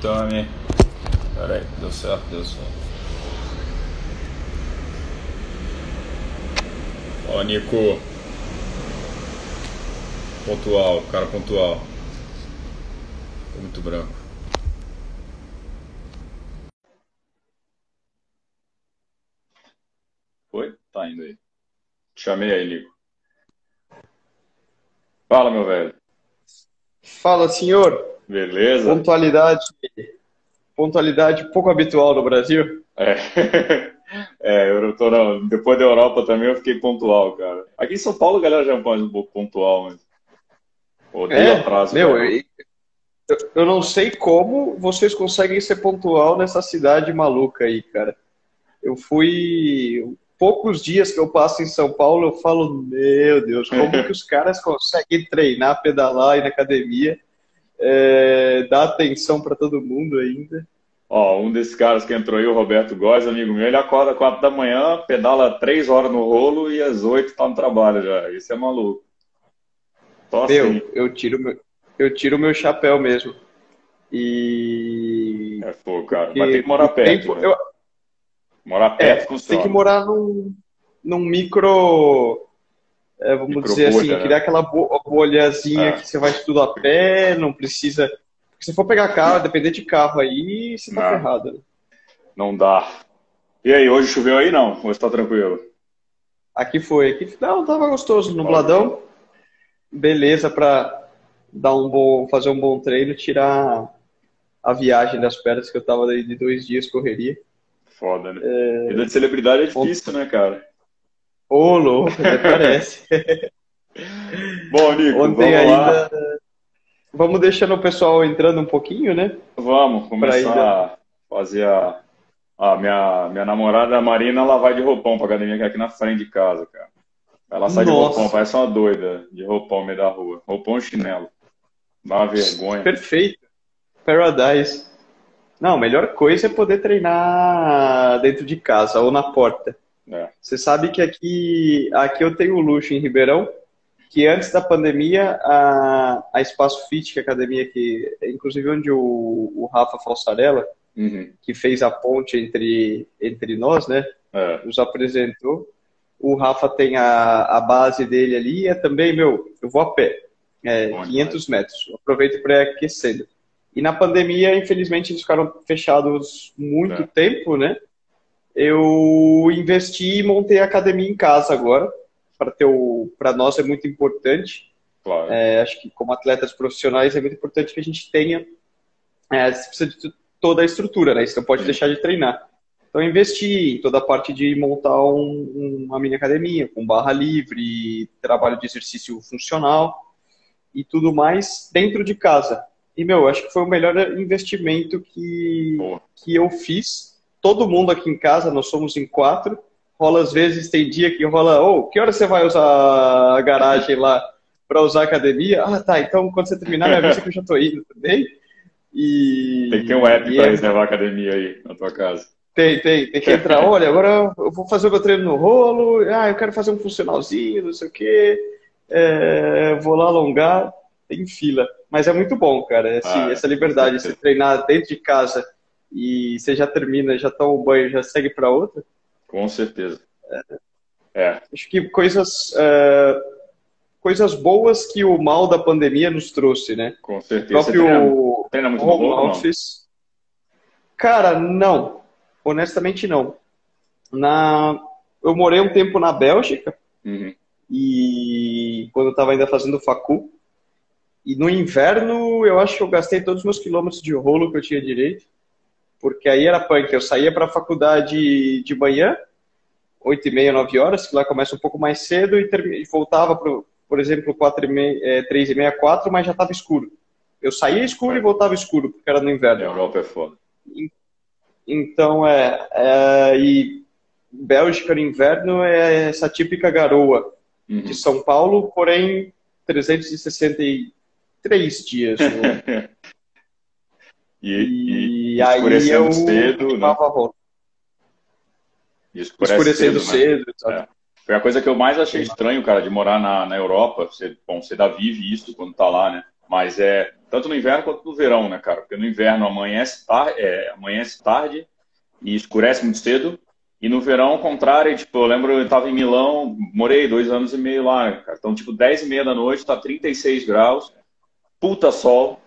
Tami. Pera aí, deu certo, deu certo. Ó, Nico. Pontual, cara pontual. Tô muito branco. Foi? Tá indo aí. Chamei aí, Nico. Fala, meu velho. Fala, senhor. Beleza? Pontualidade, pontualidade pouco habitual no Brasil. É. É, eu tô depois da Europa também eu fiquei pontual, cara. Aqui em São Paulo a galera já é um pouco pontual, mas odeio atraso, Meu, velho. eu não sei como vocês conseguem ser pontual nessa cidade maluca aí, cara. Eu fui poucos dias que eu passo em São Paulo, eu falo, meu Deus, como que os caras conseguem treinar, pedalar, ir na academia, dar atenção para todo mundo ainda. Ó, um desses caras que entrou aí, o Roberto Góes, amigo meu, ele acorda às 4 da manhã, pedala 3 horas no rolo e às 8 tá no trabalho já. Isso é maluco. Só assim. Eu tiro meu chapéu mesmo. E É fogo, cara. Mas tem que porque morar o perto, tempo, né? Morar perto tem que funciona. morar num micro, vamos dizer assim, Microbolha, criar né? aquela bolhazinha É, que você vai tudo a pé, não precisa. Se for pegar carro, depender de carro aí, você tá não, ferrado, né? não dá. E aí, hoje choveu aí não? Hoje tá tranquilo? Aqui não, tava gostoso, Maravilha. nubladão, beleza pra fazer um bom treino, tirar a viagem das pernas que eu tava aí de 2 dias correria. Foda, né? Vida de celebridade é Ont- difícil, né, cara? Ô, louco, até parece. Bom, Nico, Ontem vamos ainda. lá. Vamos deixando o pessoal entrando um pouquinho, né? Vamos Para começar ainda. a fazer minha namorada, a Marina, ela vai de roupão pra academia que é aqui na frente de casa, cara. Ela sai de roupão, Nossa, parece uma doida de roupão no meio da rua. Roupão e chinelo. Dá uma vergonha. perfeito. Paradise. Não, a melhor coisa é poder treinar dentro de casa ou na porta. É. Você sabe que aqui eu tenho o luxo em Ribeirão, que antes da pandemia, a Espaço Fit, que é a academia que, inclusive onde o Rafa Falsarella, Uhum. que fez a ponte entre nós, né, É. nos apresentou. O Rafa tem a base dele ali, é também, meu, eu vou a pé, Bom demais. 500 metros, eu aproveito para ir aquecendo. E na pandemia, infelizmente, eles ficaram fechados muito É. tempo, né? Eu investi e montei a academia em casa agora, para nós é muito importante. Claro. Acho que como atletas profissionais é muito importante que a gente tenha, você precisa de toda a estrutura, né? Você não pode Sim. deixar de treinar. Então, eu investi em toda a parte de montar uma mini academia, com barra livre, trabalho de exercício funcional e tudo mais dentro de casa. E, meu, acho que foi o melhor investimento Boa. que eu fiz. Todo mundo aqui em casa, nós somos em 4. Rola às vezes, tem dia que rola, que hora você vai usar a garagem lá para usar a academia? Ah, tá, então quando você terminar, me avisa que eu já tô indo também. Tem que ter um app E pra reservar a academia aí na tua casa. tem que entrar. Olha, agora eu vou fazer o meu treino no rolo. Ah, eu quero fazer um funcionalzinho, não sei o quê. Vou lá alongar. Tem fila. Mas é muito bom, cara. Ah, Essa com liberdade, você certeza. treinar dentro de casa e você já termina, já toma o banho, já segue para outra. Com certeza. É, Acho que coisas boas que o mal da pandemia nos trouxe, né? com O certeza. Você próprio treina muito no home rolo ou não? office. Cara, não. Honestamente, não. Na, eu morei um tempo na Bélgica Uhum. e quando eu estava ainda fazendo facul. E no inverno eu acho que eu gastei todos os meus quilômetros de rolo que eu tinha direito, porque aí era punk. Eu saía para a faculdade de manhã, 8h30, 9 horas, que lá começa um pouco mais cedo, e voltava, por exemplo, 4h30, 3h30, 4, mas já estava escuro. Eu saía escuro e É, voltava escuro, porque era no a inverno. Europa é foda. Então, e Bélgica no inverno é essa típica garoa de Uhum. São Paulo, porém 363 dias no ano. E E aí escurecendo eu cedo, né? queimava a roupa. E escurece Escurecendo cedo, né? cedo, sabe? É. Foi a coisa que eu mais achei Queimava. estranho, cara, de morar na Europa. Você, bom, você dá vive isso quando tá lá, né? Mas tanto no inverno quanto no verão, né, cara? Porque no inverno amanhece tarde e escurece muito cedo. E no verão, ao contrário, tipo, eu lembro, eu estava em Milão, morei 2 anos e meio lá, né, cara? Então, tipo, 10h30 da noite, tá 36 graus, puta sol,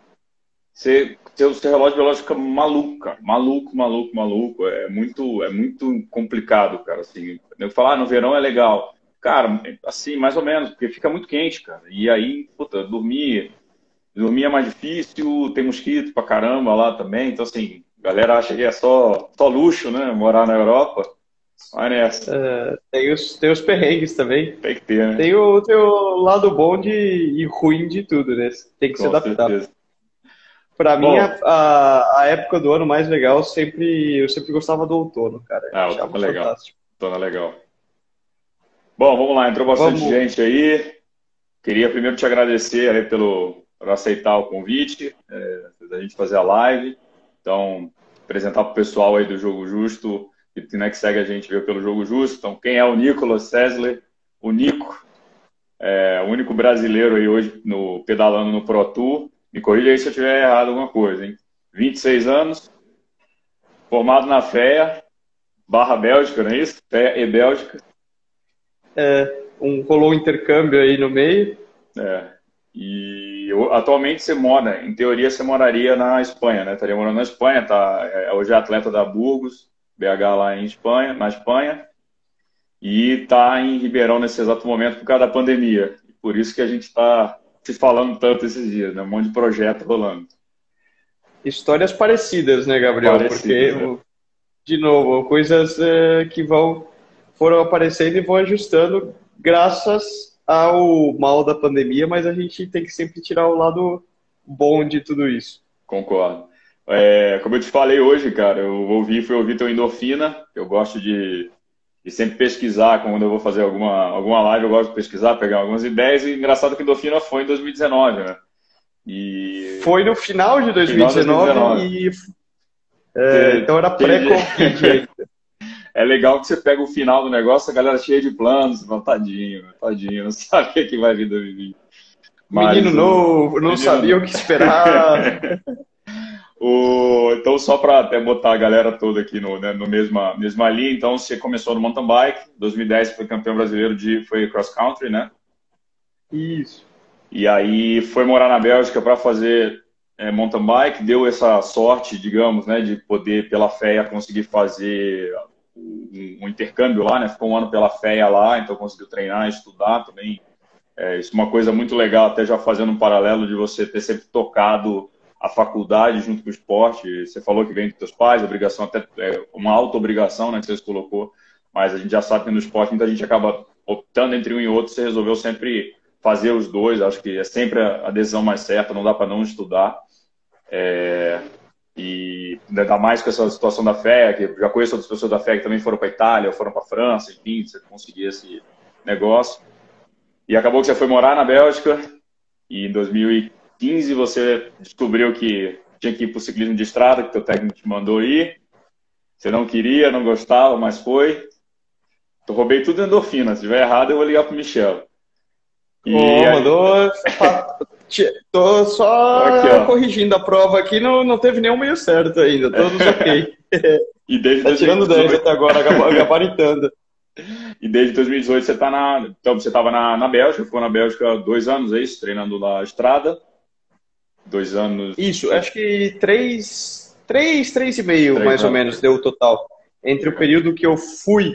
seu relógio biológico fica maluco, cara. Maluco, maluco, maluco. É muito complicado, cara, assim. Eu falar, no verão é legal. Cara, assim, mais ou menos, porque fica muito quente, cara. E aí, puta, dormir é mais difícil, tem mosquito pra caramba lá também. Então, assim, a galera acha que é só luxo, né? Morar na Europa. Vai nessa. Tem os perrengues também. Tem que ter, né? Tem o lado bom e ruim de tudo, né? Tem que se Com adaptar. certeza. Para mim, Bom, a época do ano mais legal, eu sempre gostava do outono, cara. Eu outono achava é legal. fantástico. Outono é legal. Bom, vamos lá. Entrou bastante Vamos. gente aí. Queria primeiro te agradecer aí por aceitar o convite, da gente fazer a live. Então, apresentar para o pessoal aí do Jogo Justo, que, né, que segue a gente viu pelo Jogo Justo. Então, quem é o Nicolas Sessler? O Nico, o único brasileiro aí hoje pedalando no Pro Tour. Me corrija aí se eu tiver errado alguma coisa, hein? 26 anos, formado na FEA, barra Bélgica, não é isso? FEA e Bélgica. Rolou um intercâmbio aí no meio. E atualmente você mora, em teoria você moraria na Espanha, né? Estaria morando na Espanha, hoje é atleta da Burgos, BH lá em Espanha, na Espanha, e está em Ribeirão nesse exato momento por causa da pandemia. E por isso que a gente está se falando tanto esses dias, né? Um monte de projeto rolando. Histórias parecidas, né, Gabriel? Parecidas, né? Porque, de novo, coisas que foram aparecendo e vão ajustando graças ao mal da pandemia, mas a gente tem que sempre tirar o lado bom de tudo isso. Concordo. Como eu te falei hoje, cara, fui ouvir teu Endorfina, eu gosto de sempre pesquisar, quando eu vou fazer alguma live, eu gosto de pesquisar, pegar algumas ideias, e engraçado que Endorfina foi em 2019, né? Foi no final de 2019 então era pré-Covid ainda. É legal que você pega o final do negócio, a galera cheia de planos, tadinho, não sabe o que vai vir 2020. Menino novo, não sabia o que esperar. Então, só para até botar a galera toda aqui no mesma linha, então você começou no mountain bike, 2010 foi campeão brasileiro foi cross country, né? Isso. E aí foi morar na Bélgica para fazer mountain bike, deu essa sorte, digamos, né, de poder, pela FEA, conseguir fazer um intercâmbio lá, né? Ficou um ano pela FEA lá, então conseguiu treinar, estudar também. Isso é uma coisa muito legal, até já fazendo um paralelo de você ter sempre tocado a faculdade junto com o esporte. Você falou que vem dos seus pais, obrigação até uma auto-obrigação, né, que você colocou, mas a gente já sabe que no esporte muita gente acaba optando entre um e outro, você resolveu sempre fazer os dois, acho que é sempre a decisão mais certa, não dá para não estudar. E ainda mais com essa situação da FEA, que eu já conheço outras pessoas da FEA que também foram para a Itália, ou foram para a França, enfim, você conseguir esse negócio. E acabou que você foi morar na Bélgica, e em 2015 você descobriu que tinha que ir para o ciclismo de estrada, que o teu técnico te mandou ir. Você não queria, não gostava, mas foi. Eu roubei tudo endorfina. Se estiver errado, eu vou ligar para o Michel. Mandou. Tô só corrigindo a prova aqui, não teve nenhum meio certo ainda, todos ok. E desde tá tirando 10 até agora, gabaritando. E desde 2018 você tá então você estava na Bélgica, ficou na Bélgica 2 anos, é isso? Treinando lá a estrada. 2 anos. Isso, acho que 3,5 mais ou menos deu o total. Entre o período que eu fui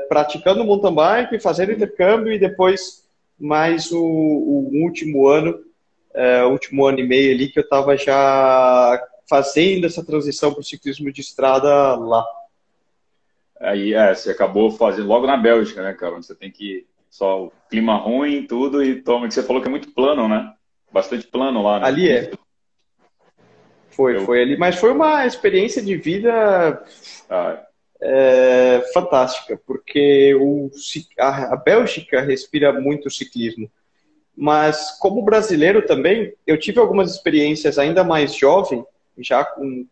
praticando mountain bike, fazendo intercâmbio e depois mais o último ano e meio ali que eu estava já fazendo essa transição para o ciclismo de estrada lá. Aí você acabou fazendo logo na Bélgica, né, cara? Você tem que só o clima ruim, tudo, e toma, que você falou que é muito plano, né? Bastante plano lá, né? Ali Foi ali, mas foi uma experiência de vida fantástica, porque a Bélgica respira muito o ciclismo. Mas como brasileiro também, eu tive algumas experiências ainda mais jovem, já com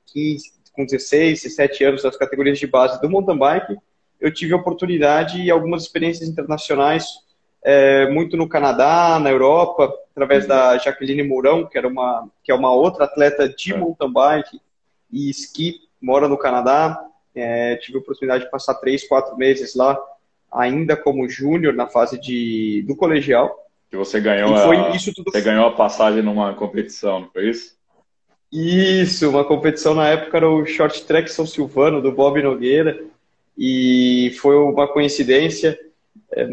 16, 17 anos nas categorias de base do mountain bike, eu tive a oportunidade e algumas experiências internacionais muito no Canadá, na Europa, através da Jaqueline Mourão, que é uma outra atleta de mountain bike e esqui, mora no Canadá. Tive a oportunidade de passar 3, 4 meses lá, ainda como júnior, na fase do colegial. Que você ganhou, você ganhou a passagem numa competição, não foi isso? Isso, uma competição na época era o Short Track São Silvano, do Bob Nogueira, e foi uma coincidência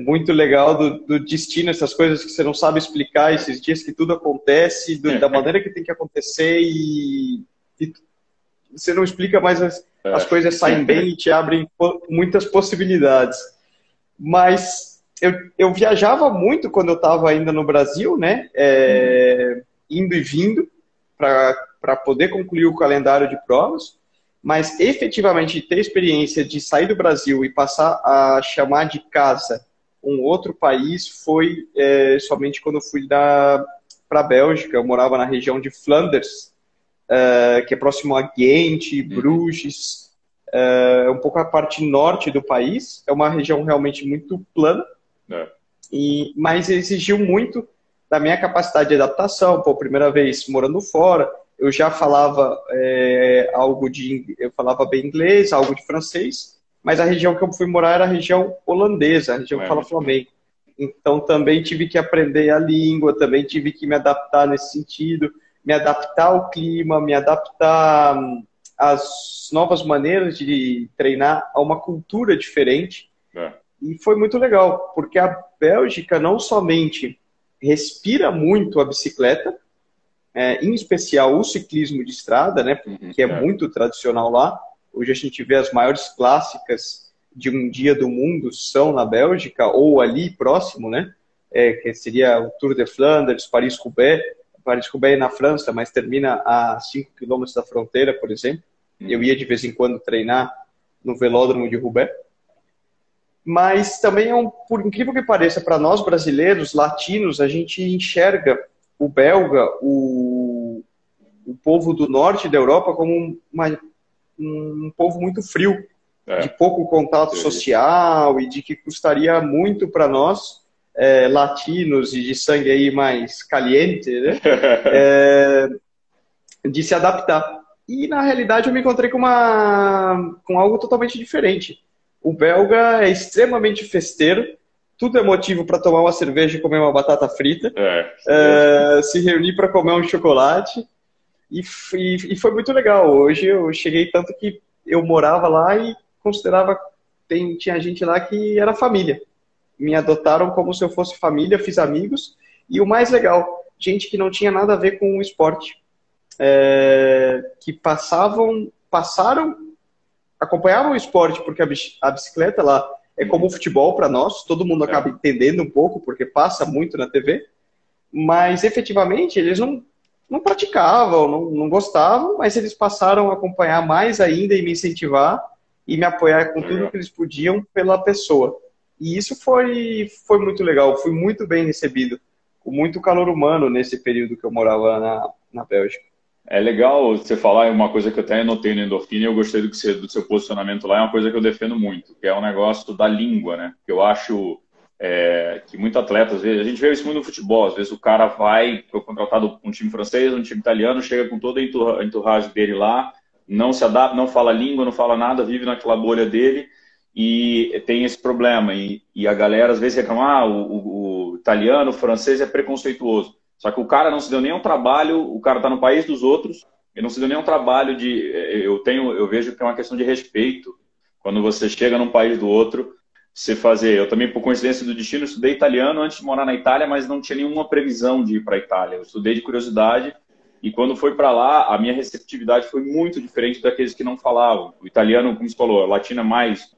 muito legal do destino, essas coisas que você não sabe explicar, esses dias que tudo acontece, da maneira que tem que acontecer e você não explica, mas as coisas saem bem e te abrem muitas possibilidades. Mas eu viajava muito quando eu estava ainda no Brasil, né? Indo e vindo para poder concluir o calendário de provas, mas efetivamente ter experiência de sair do Brasil e passar a chamar de casa um outro país foi somente quando eu fui para a Bélgica. Eu morava na região de Flanders, que é próximo a Ghent, Bruges, um pouco a parte norte do país. É uma região realmente muito plana, mas exigiu muito da minha capacidade de adaptação. Pô, primeira vez morando fora, eu já falava eu falava bem inglês, algo de francês, mas a região que eu fui morar era a região holandesa, a região que fala flamengo. Então também tive que aprender a língua, também tive que me adaptar nesse sentido, me adaptar ao clima, me adaptar às novas maneiras de treinar, a uma cultura diferente. E foi muito legal, porque a Bélgica não somente respira muito a bicicleta, em especial o ciclismo de estrada, né, que é muito tradicional lá. Hoje a gente vê as maiores clássicas de um dia do mundo são na Bélgica, ou ali próximo, né, que seria o Tour de Flandres, Paris-Roubaix. Paris-Roubaix é na França, mas termina a 5 quilômetros da fronteira, por exemplo. Eu ia de vez em quando treinar no velódromo de Roubaix. Mas também por incrível que pareça, para nós brasileiros, latinos, a gente enxerga o belga, o povo do norte da Europa, como um povo muito frio, de pouco contato social e de que custaria muito para nós, latinos e de sangue aí mais caliente, né? De se adaptar. E na realidade eu me encontrei com algo totalmente diferente. O belga é extremamente festeiro, tudo é motivo para tomar uma cerveja e comer uma batata frita, se reunir para comer um chocolate, e foi muito legal. Hoje eu cheguei tanto que eu morava lá e considerava, tinha gente lá que era família. Me adotaram como se eu fosse família, fiz amigos, e o mais legal, gente que não tinha nada a ver com o esporte, que acompanhavam o esporte, porque a bicicleta lá é como o futebol para nós, todo mundo acaba entendendo um pouco, porque passa muito na TV, mas efetivamente eles não praticavam, não gostavam, mas eles passaram a acompanhar mais ainda e me incentivar e me apoiar com tudo que eles podiam pela pessoa. E isso foi muito legal, fui muito bem recebido, com muito calor humano nesse período que eu morava na Bélgica. É legal você falar uma coisa que eu até anotei no Endorfina e eu gostei do seu posicionamento lá, é uma coisa que eu defendo muito, que é o negócio da língua, né? Que eu acho que muitos atletas, às vezes, a gente vê isso muito no futebol, às vezes o cara foi contratado por um time francês, um time italiano, chega com toda a entourage dele lá, não se adapta, não fala língua, não fala nada, vive naquela bolha dele e tem esse problema. E a galera às vezes reclama, o italiano, o francês é preconceituoso. Só que o cara não se deu nenhum trabalho, o cara está no país dos outros, ele não se deu nenhum trabalho eu vejo que é uma questão de respeito. Quando você chega num país do outro, você fazer... Eu também, por coincidência do destino, estudei italiano antes de morar na Itália, mas não tinha nenhuma previsão de ir para a Itália. Eu estudei de curiosidade e quando fui para lá, a minha receptividade foi muito diferente daqueles que não falavam. O italiano, como você falou, a latina é mais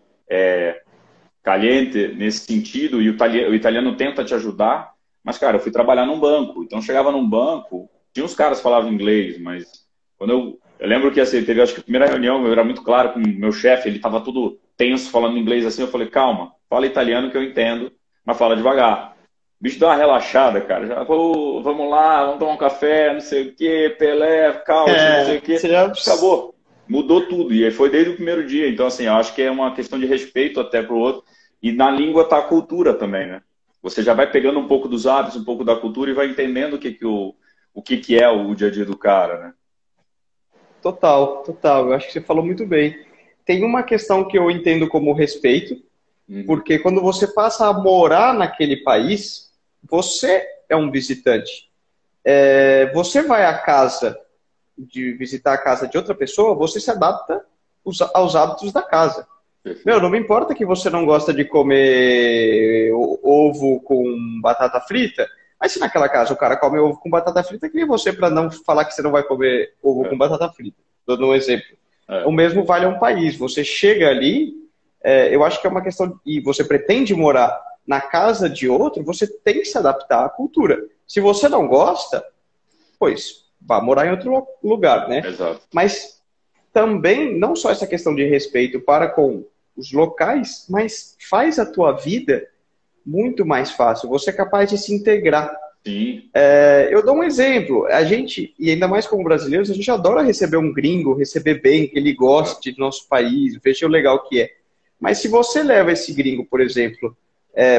caliente nesse sentido e o italiano tenta te ajudar. Mas, cara, eu fui trabalhar num banco. Então, chegava num banco, tinha uns caras que falavam inglês, mas quando eu lembro que assim, teve, acho que a primeira reunião, eu era muito claro com o meu chefe, ele estava todo tenso falando inglês assim, eu falei, calma, fala italiano que eu entendo, mas fala devagar. O bicho deu uma relaxada, cara. Já, vamos lá, vamos tomar um café, não sei o quê, Pelé, calma, não sei o quê. Acabou. Mudou tudo. E aí foi desde o primeiro dia. Então, assim, eu acho que é uma questão de respeito até pro outro. E na língua tá a cultura também, né? você já vai pegando um pouco dos hábitos, um pouco da cultura e vai entendendo o que é o dia a dia do cara, né? Total, total. Eu acho que você falou muito bem. Tem uma questão que eu entendo como respeito, Uhum. porque quando você passa a morar naquele país, você é um visitante. Você vai à casa de visitar a casa de outra pessoa, você se adapta aos hábitos da casa. Meu, Perfeito. não me importa que você não gosta de comer ovo com batata frita, mas se naquela casa o cara come ovo com batata frita, quem é você para não falar que você não vai comer ovo com É, batata frita? Dando um exemplo. O é, mesmo vale a um país. Você chega ali, eu acho que é uma questão, e você pretende morar na casa de outro, você tem que se adaptar à cultura. Se você não gosta, pois vá morar em outro lugar, né? exato. Mas também, não só essa questão de respeito para com os locais, mas faz a tua vida muito mais fácil. Você é capaz de se integrar. Sim, Eu dou um exemplo. A gente, e ainda mais como brasileiros, a gente adora receber um gringo, receber bem, que ele é, goste do nosso país, veja o legal que é. Mas se você leva esse gringo, por exemplo,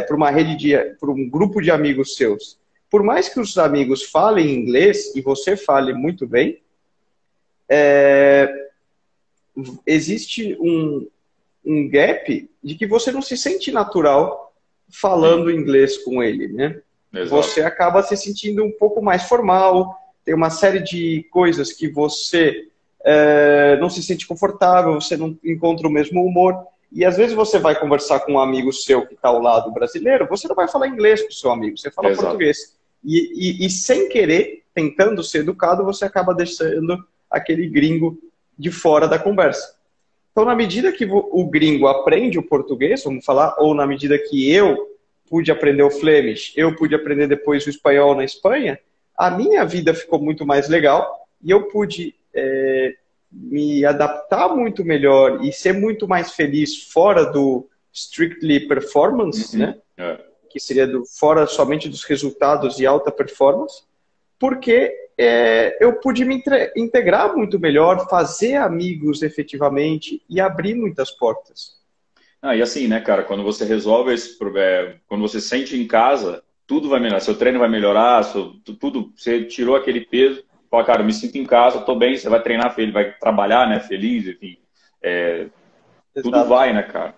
para uma para um grupo de amigos seus, por mais que os amigos falem inglês e você fale muito bem, existe um gap de que você não se sente natural sim, falando inglês com ele, né? exato. Você acaba se sentindo um pouco mais formal, tem uma série de coisas que você não se sente confortável, você não encontra o mesmo humor. E às vezes você vai conversar com um amigo seu que está ao lado brasileiro, você não vai falar inglês com o seu amigo, você fala Exato. português. E sem querer, tentando ser educado, você acaba deixando aquele gringo de fora da conversa. Então, na medida que o gringo aprende o português, vamos falar, ou na medida que eu pude aprender o Flemish, eu pude aprender depois o espanhol na Espanha, a minha vida ficou muito mais legal e eu pude me adaptar muito melhor e ser muito mais feliz fora do strictly performance, né? Uhum. É. Que seria fora somente dos resultados e alta performance, porque eu pude me integrar muito melhor, fazer amigos efetivamente e abrir muitas portas. Ah, e assim, né, cara, quando você resolve quando você sente em casa, tudo vai melhorar. Seu treino vai melhorar, tudo, você tirou aquele peso, fala, cara, eu me sinto em casa, tô bem, você vai treinar feliz, vai trabalhar, né, feliz, enfim. É, tudo Exato. vai, né, cara?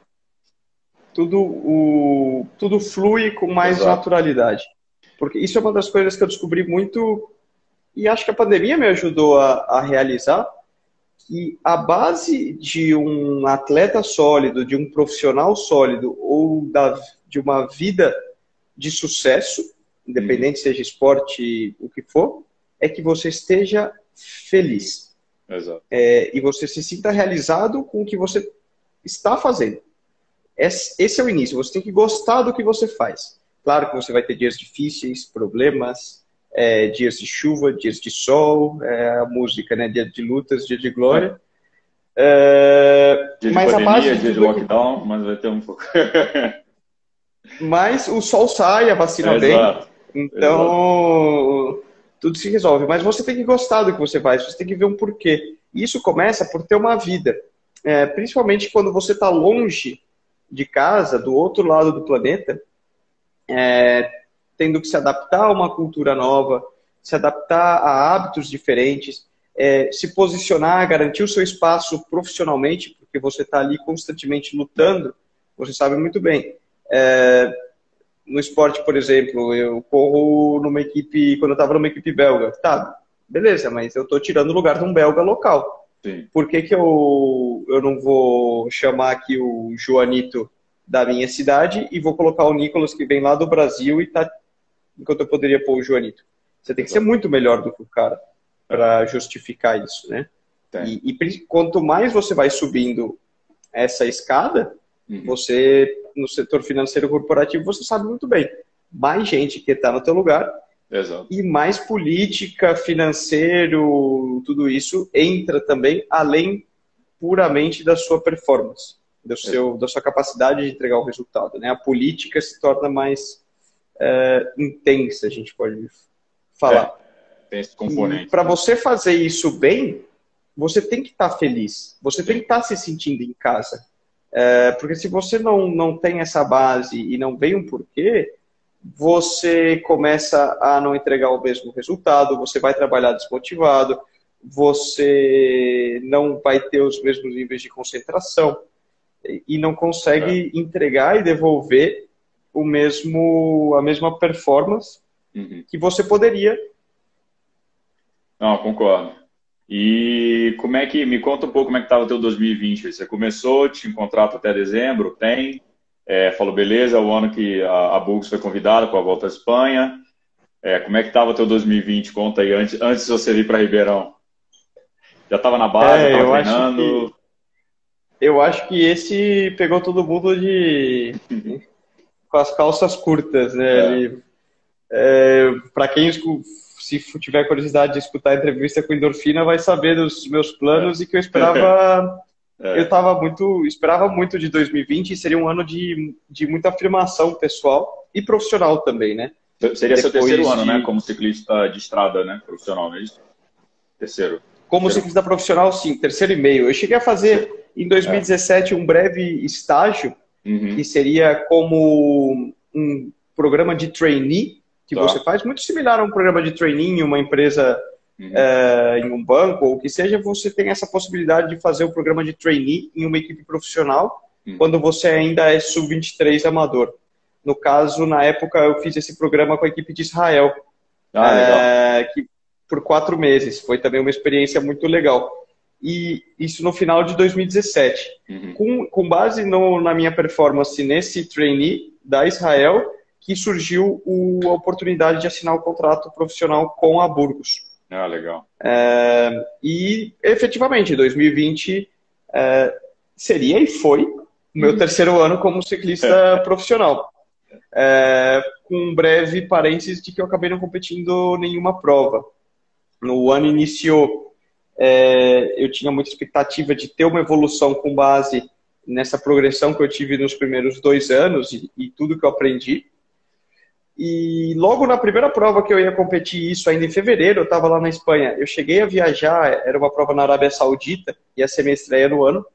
Tudo flui com mais Exato. naturalidade. Porque isso é uma das coisas que eu descobri muito, e acho que a pandemia me ajudou a realizar, que a base de um atleta sólido, de um profissional sólido, ou de uma vida de sucesso, Uhum. independente seja esporte, o que for, é que você esteja feliz. Exato. E você se sinta realizado com o que você está fazendo. Esse é o início. Você tem que gostar do que você faz. Claro que você vai ter dias difíceis, problemas, dias de chuva, dias de sol, a música, né? Dia de lutas, dia de glória. Dia de Mas a base pandemia, de dia de tudo é que. lockdown, mas vai ter um pouco. Mas o sol sai, a vacina vem, Exato. Exato. então tudo se resolve. Mas você tem que gostar do que você faz, você tem que ver um porquê. E isso começa por ter uma vida. Principalmente quando você está longe de casa, do outro lado do planeta, tendo que se adaptar a uma cultura nova, se adaptar a hábitos diferentes, se posicionar, garantir o seu espaço profissionalmente, porque você está ali constantemente É. lutando, você sabe muito bem. É, no esporte, por exemplo, eu corro numa equipe, quando eu estava numa equipe belga, tá, beleza, mas eu estou tirando o lugar de um belga local. Sim. Por que que eu não vou chamar aqui o Joanito da minha cidade e vou colocar o Nicolas que vem lá do Brasil e tá, enquanto eu poderia pôr o Joanito? Você tem que ser Exato. muito melhor do que o cara É. para justificar isso, né? Tem. Quanto mais você vai subindo essa escada, Uhum. você, no setor financeiro corporativo, você sabe muito bem. Mais gente que está no teu lugar Exato. e mais política, financeiro, tudo isso entra também, além puramente da sua performance, Exato. da sua capacidade de entregar o resultado. Né? A política se torna mais intensa, a gente pode É, falar. tem esse E componente. para você fazer isso bem, você tem que estar feliz, você tem que Sim. estar se sentindo em casa. Porque se você não tem essa base e não vem um porquê, você começa a não entregar o mesmo resultado, você vai trabalhar desmotivado, você não vai ter os mesmos níveis de concentração e não consegue entregar e devolver a mesma performance que você poderia. Não, concordo. E me conta um pouco como é que estava o teu 2020. Você começou, tinha um contrato até dezembro, tem, falou, beleza, o ano que a Bulls foi convidada para a volta à Espanha. Como é que estava o teu 2020? Conta aí, antes de você vir para Ribeirão. Já estava na base, estava treinando? Eu acho que esse pegou todo mundo com as calças curtas, né? Para quem se tiver curiosidade de escutar a entrevista com Endorfina, vai saber dos meus planos e que eu esperava. Esperava muito de 2020 e seria um ano de muita afirmação pessoal e profissional também, né? Seria seu terceiro ano, né? Como ciclista de estrada, né? Profissional, não é isso? Terceiro. Como ciclista profissional, sim, terceiro e meio. Eu cheguei a fazer em 2017 um breve estágio, que seria como um programa de trainee que você faz, muito similar a um programa de trainee em uma empresa, em um banco, ou o que seja, você tem essa possibilidade de fazer o programa de trainee em uma equipe profissional, quando você ainda é sub-23 amador. No caso, na época, eu fiz esse programa com a equipe de Israel, que por 4 meses. Foi também uma experiência muito legal. E isso no final de 2017. Com base na minha performance nesse trainee da Israel, que surgiu a oportunidade de assinar o contrato profissional com a Burgos. Legal. E, efetivamente, 2020 seria e foi o meu terceiro ano como ciclista profissional. Com um breve parênteses de que eu acabei não competindo nenhuma prova. No ano iniciou, eu tinha muita expectativa de ter uma evolução com base nessa progressão que eu tive nos primeiros 2 anos e tudo que eu aprendi. E logo na primeira prova que eu ia competir, isso ainda em fevereiro, eu estava lá na Espanha. Eu cheguei a viajar, era uma prova na Arábia Saudita, ia ser minha estreia no ano.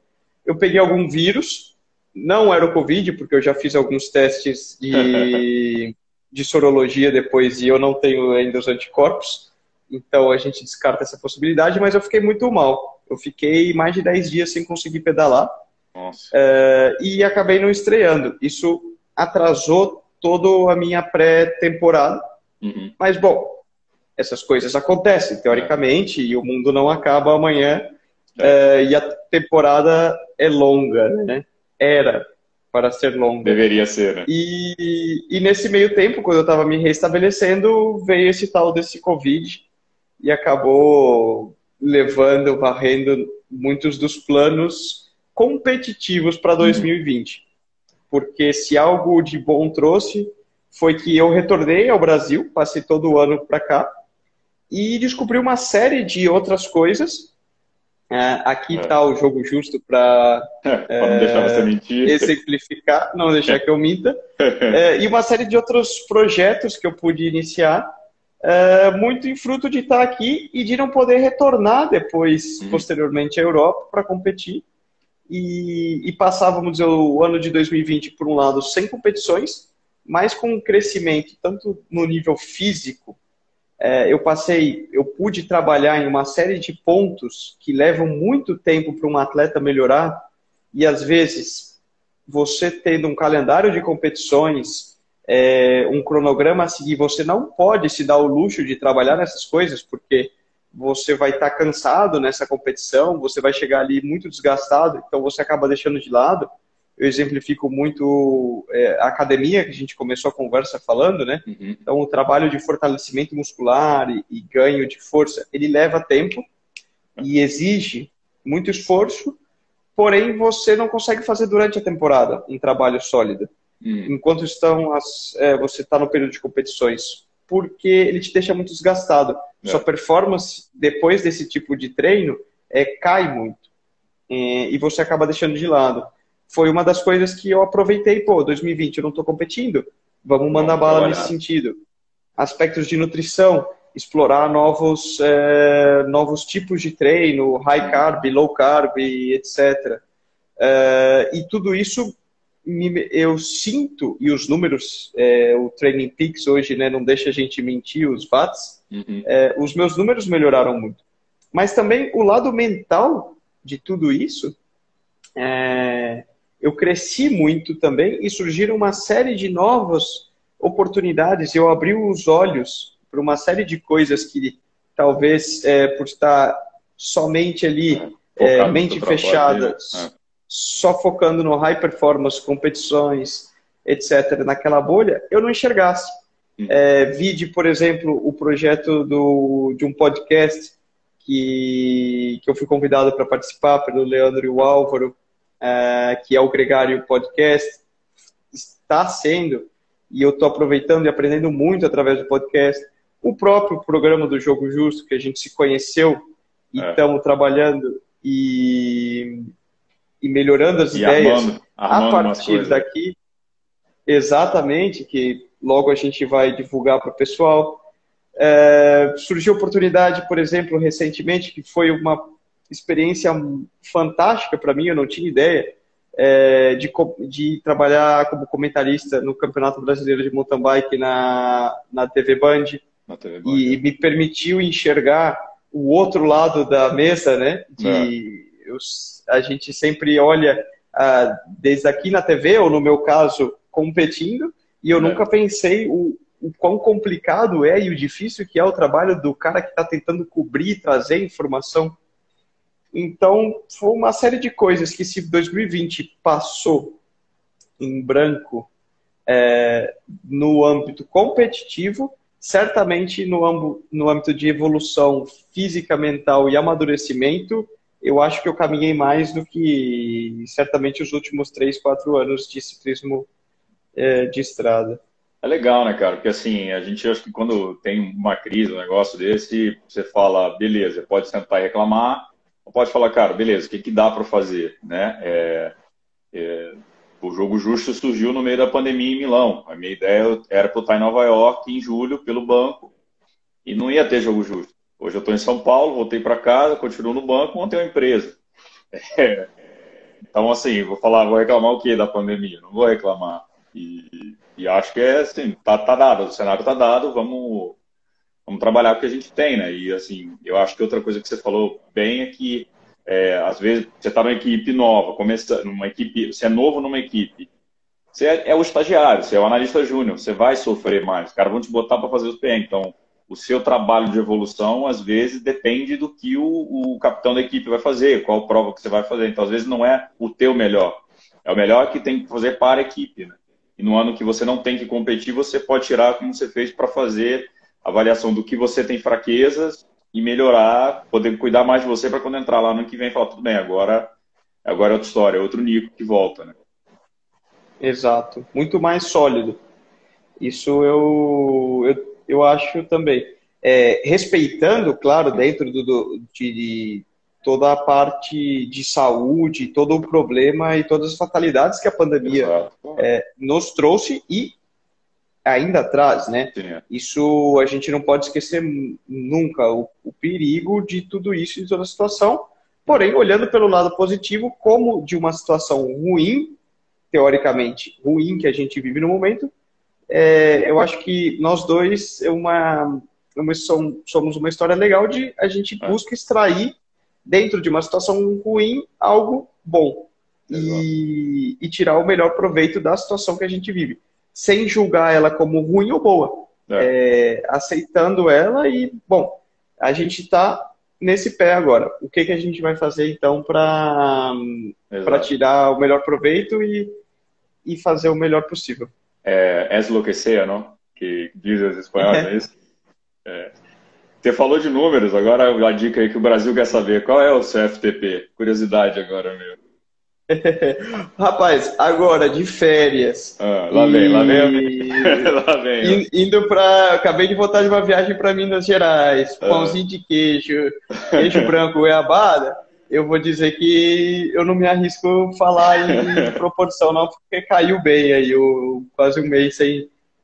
Eu peguei algum vírus, não era o Covid, porque eu já fiz alguns testes de sorologia depois e eu não tenho ainda os anticorpos. Então a gente descarta essa possibilidade, mas eu fiquei muito mal. Eu fiquei mais de 10 dias sem conseguir pedalar. Nossa. E acabei não estreando. Isso atrasou toda a minha pré-temporada. Mas, bom, essas coisas acontecem, teoricamente, e o mundo não acaba amanhã. E a temporada é longa, né? Era para ser longa. Deveria ser, né? E nesse meio tempo, quando eu estava me restabelecendo, veio esse tal desse Covid e acabou varrendo muitos dos planos competitivos para 2020. Porque se algo de bom trouxe, foi que eu retornei ao Brasil, passei todo o ano para cá, e descobri uma série de outras coisas. Aqui está o jogo justo para não deixar você mentir. exemplificar, não deixar que eu minta. E uma série de outros projetos que eu pude iniciar, muito em fruto de estar aqui e de não poder retornar depois, posteriormente, à Europa para competir. E passávamos o ano de 2020, por um lado, sem competições, mas com um crescimento, tanto no nível físico, eu pude trabalhar em uma série de pontos que levam muito tempo para um atleta melhorar, e às vezes, você tendo um calendário de competições, um cronograma a seguir, você não pode se dar o luxo de trabalhar nessas coisas, porque você vai estar cansado nessa competição, você vai chegar ali muito desgastado, então você acaba deixando de lado. Eu exemplifico muito a academia, que a gente começou a conversa falando, né? Então, o trabalho de fortalecimento muscular e ganho de força, ele leva tempo e exige muito esforço, porém você não consegue fazer durante a temporada um trabalho sólido, enquanto você está no período de competições, porque ele te deixa muito desgastado. Sua performance, depois desse tipo de treino, cai muito. E você acaba deixando de lado. Foi uma das coisas que eu aproveitei. 2020 eu não estou competindo, vamos mandar bala nesse sentido. Aspectos de nutrição, explorar novos tipos de treino, high carb, low carb, etc. E tudo isso eu sinto, e os números, o Training Peaks hoje, né, não deixa a gente mentir, os watts, os meus números melhoraram muito. Mas também o lado mental de tudo isso, eu cresci muito também e surgiram uma série de novas oportunidades. Eu abri os olhos para uma série de coisas que talvez por estar somente ali, mente fechada, só focando no high performance, competições, etc., naquela bolha, eu não enxergasse. Vi, por exemplo, o projeto de um podcast que eu fui convidado para participar pelo Leandro e o Álvaro, que é o Gregário Podcast, está sendo, e eu estou aproveitando e aprendendo muito através do podcast, o próprio programa do Jogo Justo, que a gente se conheceu e estamos trabalhando e melhorando as ideias armando a partir daqui. Exatamente, que logo a gente vai divulgar para o pessoal. Surgiu oportunidade, por exemplo, recentemente, que foi uma experiência fantástica para mim, eu não tinha ideia, de trabalhar como comentarista no Campeonato Brasileiro de Mountain Bike na TV Band, e me permitiu enxergar o outro lado da mesa, né? A gente sempre olha desde aqui na TV, ou no meu caso, competindo, e eu nunca pensei o quão complicado e o difícil que é o trabalho do cara que está tentando cobrir, trazer informação. Então, foi uma série de coisas que, se 2020 passou em branco no âmbito competitivo, certamente no âmbito de evolução física, mental e amadurecimento, eu acho que eu caminhei mais do que certamente os últimos 3, 4 anos de ciclismo de estrada. É legal, né, cara? Porque assim, a gente acha que quando tem uma crise, um negócio desse, você fala, beleza, pode sentar e reclamar, ou pode falar, cara, beleza, o que dá para fazer, né? O Jogo Justo surgiu no meio da pandemia em Milão. A minha ideia era para eu estar em Nova York em julho pelo banco e não ia ter Jogo Justo. Hoje eu estou em São Paulo, voltei para casa, continuo no banco, montei uma empresa. Então, assim, vou reclamar o quê da pandemia? Não vou reclamar. E acho que assim, tá dado, o cenário tá dado, vamos trabalhar com o que a gente tem, né? E assim, eu acho que outra coisa que você falou bem é que às vezes você está numa equipe nova, você é novo numa equipe, você é o estagiário, você é o analista júnior, você vai sofrer mais, os caras vão te botar para fazer os PM. Então, o seu trabalho de evolução, às vezes, depende do que o capitão da equipe vai fazer, qual prova que você vai fazer. Então, às vezes, não é o teu melhor, é o melhor que tem que fazer para a equipe, né? E no ano que você não tem que competir, você pode tirar como você fez para fazer a avaliação do que você tem fraquezas e melhorar, poder cuidar mais de você para quando entrar lá no ano que vem e falar, tudo bem, agora é outra história, é outro Nico que volta, né? Exato. Muito mais sólido. Isso eu acho também. Respeitando, claro, dentro de toda a parte de saúde, todo o problema e todas as fatalidades que a pandemia nos trouxe e ainda traz, né? Sim. Isso a gente não pode esquecer nunca, o perigo de tudo isso, de toda a situação. Porém, olhando pelo lado positivo, como de uma situação ruim, teoricamente ruim, que a gente vive no momento, eu acho que nós dois somos uma história legal de a gente busca extrair dentro de uma situação ruim algo bom e tirar o melhor proveito da situação que a gente vive, sem julgar ela como ruim ou boa, aceitando ela e, bom, a gente está nesse pé agora. O que a gente vai fazer então para tirar o melhor proveito e fazer o melhor possível? Es lo que sea, não? Que diz os espanhóis, não é isso? Você falou de números, agora a dica aí que o Brasil quer saber. Qual é o seu FTP? Curiosidade agora, meu. Rapaz, agora de férias. Lá vem. Lá vem. Indo para. Acabei de voltar de uma viagem para Minas Gerais. Pãozinho de queijo branco, goiabada. Eu vou dizer que eu não me arrisco a falar em proporção, não, porque caiu bem aí, quase um mês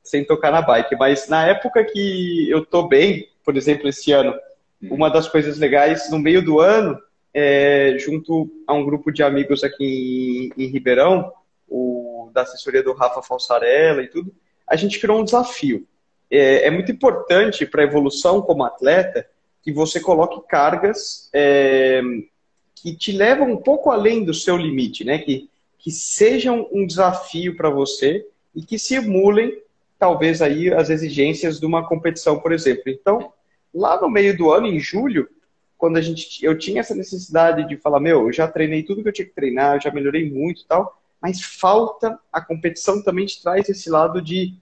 sem tocar na bike. Mas na época que eu tô bem, por exemplo, esse ano, uma das coisas legais, no meio do ano, junto a um grupo de amigos aqui em Ribeirão, da assessoria do Rafa Falsarella e tudo, a gente criou um desafio. É muito importante para a evolução como atleta que você coloque cargas que te levam um pouco além do seu limite, né? Que sejam um desafio para você e que simulem, talvez, aí as exigências de uma competição, por exemplo. Então, lá no meio do ano, em julho, quando eu tinha essa necessidade de falar, eu já treinei tudo que eu tinha que treinar, eu já melhorei muito e tal, mas falta, a competição também te traz esse lado de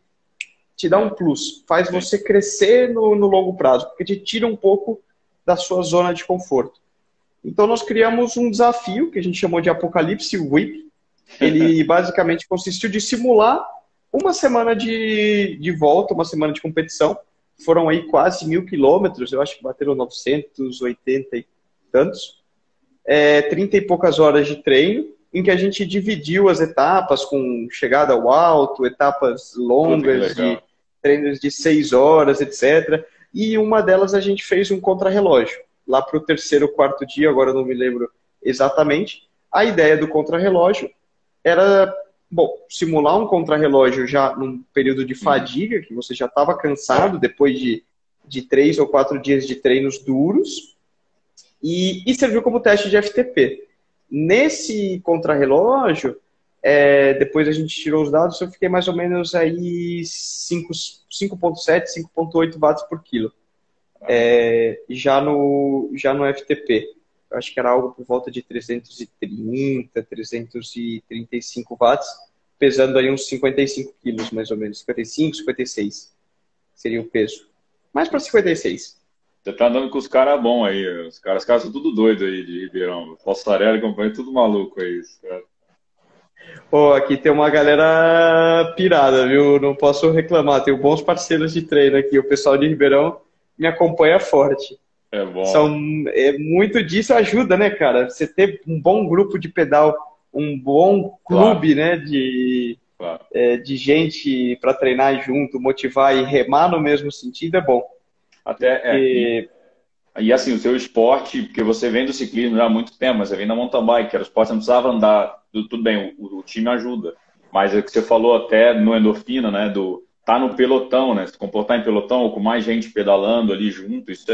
te dar um plus, faz você crescer no longo prazo, porque te tira um pouco da sua zona de conforto. Então nós criamos um desafio que a gente chamou de Apocalipse Week. Ele basicamente consistiu de simular uma semana de volta, uma semana de competição. Foram aí quase 1.000 quilômetros, eu acho que bateram 980 e tantos. 30 e poucas horas de treino, em que a gente dividiu as etapas com chegada ao alto, etapas longas, de treinos de 6 horas, etc. E uma delas a gente fez um contrarrelógio. Lá para o terceiro, quarto dia, agora eu não me lembro exatamente. A ideia do contrarrelógio era, simular um contrarrelógio já num período de fadiga, que você já estava cansado depois de 3 ou 4 dias de treinos duros, e serviu como teste de FTP. Nesse contrarrelógio, depois a gente tirou os dados, eu fiquei mais ou menos aí 5,7, 5,8 watts por quilo. Já no FTP. Eu acho que era algo por volta de 330, 335 watts, pesando aí uns 55 quilos, mais ou menos. 55, 56 seria o peso. Mais para 56. Você tá andando com os caras bons aí. Os caras são tudo doidos aí de Ribeirão. Falsarella e companhia, tudo maluco aí, cara. Aqui tem uma galera pirada, viu? Não posso reclamar. Tenho bons parceiros de treino aqui. O pessoal de Ribeirão me acompanha forte. É bom. Muito disso ajuda, né, cara? Você ter um bom grupo de pedal, um bom clube, né, de gente para treinar junto, motivar e remar no mesmo sentido é bom. E assim, o seu esporte, porque você vem do ciclismo já há muito tempo, mas você vem da mountain bike, que era o esporte, você não precisava andar, tudo bem, o time ajuda. Mas é o que você falou até no endorfina, né, tá no pelotão, né, se comportar em pelotão ou com mais gente pedalando ali junto, isso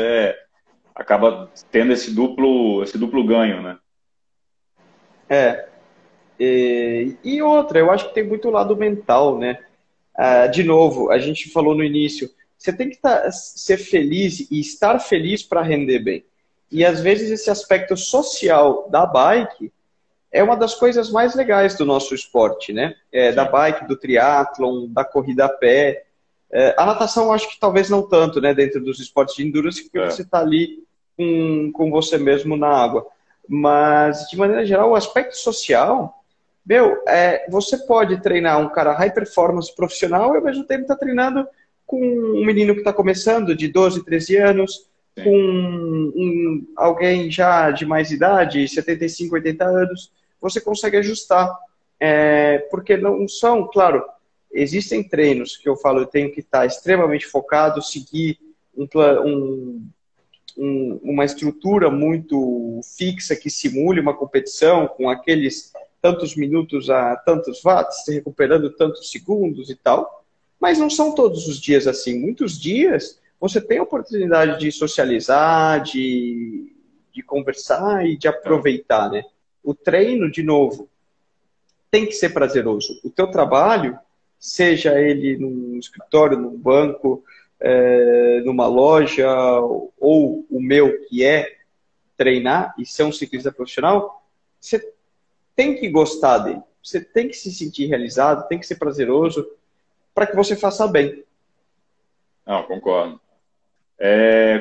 acaba tendo esse duplo ganho, né? E outra, eu acho que tem muito lado mental, né? De novo, a gente falou no início, você tem que ser feliz e estar feliz para render bem. E às vezes esse aspecto social da bike é uma das coisas mais legais do nosso esporte, né? Da bike, do triatlon, da corrida a pé. A natação eu acho que talvez não tanto, né? Dentro dos esportes de endurance, porque você está ali com você mesmo na água. Mas, de maneira geral, o aspecto social, você pode treinar um cara high performance profissional e ao mesmo tempo está treinando com um menino que está começando, de 12, 13 anos, com alguém já de mais idade, 75, 80 anos, você consegue ajustar. Porque não são, claro, existem treinos que eu falo, eu tenho que estar extremamente focado, seguir uma estrutura muito fixa que simule uma competição com aqueles tantos minutos a tantos watts, recuperando tantos segundos e tal. Mas não são todos os dias assim. Muitos dias você tem a oportunidade de socializar, de conversar e de aproveitar, né? O treino, de novo, tem que ser prazeroso. O teu trabalho, seja ele num escritório, num banco, numa loja, ou o meu, que é treinar e ser um ciclista profissional, você tem que gostar dele. Você tem que se sentir realizado, tem que ser prazeroso, para que você faça bem. Não, concordo.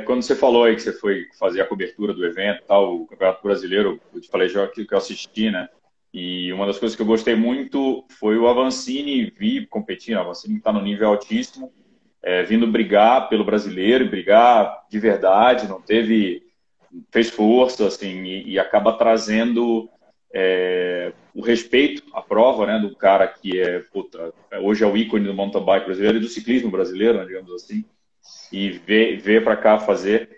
Quando você falou aí que você foi fazer a cobertura do evento, tal, o Campeonato Brasileiro, eu te falei já que eu assisti, né? E uma das coisas que eu gostei muito foi o Avancini vir competir. O Avancini está no nível altíssimo, vindo brigar pelo brasileiro, brigar de verdade, fez força, assim, e acaba trazendo o respeito à prova, né, do cara que hoje é o ícone do mountain bike brasileiro e do ciclismo brasileiro, né, digamos assim, e veio para cá fazer.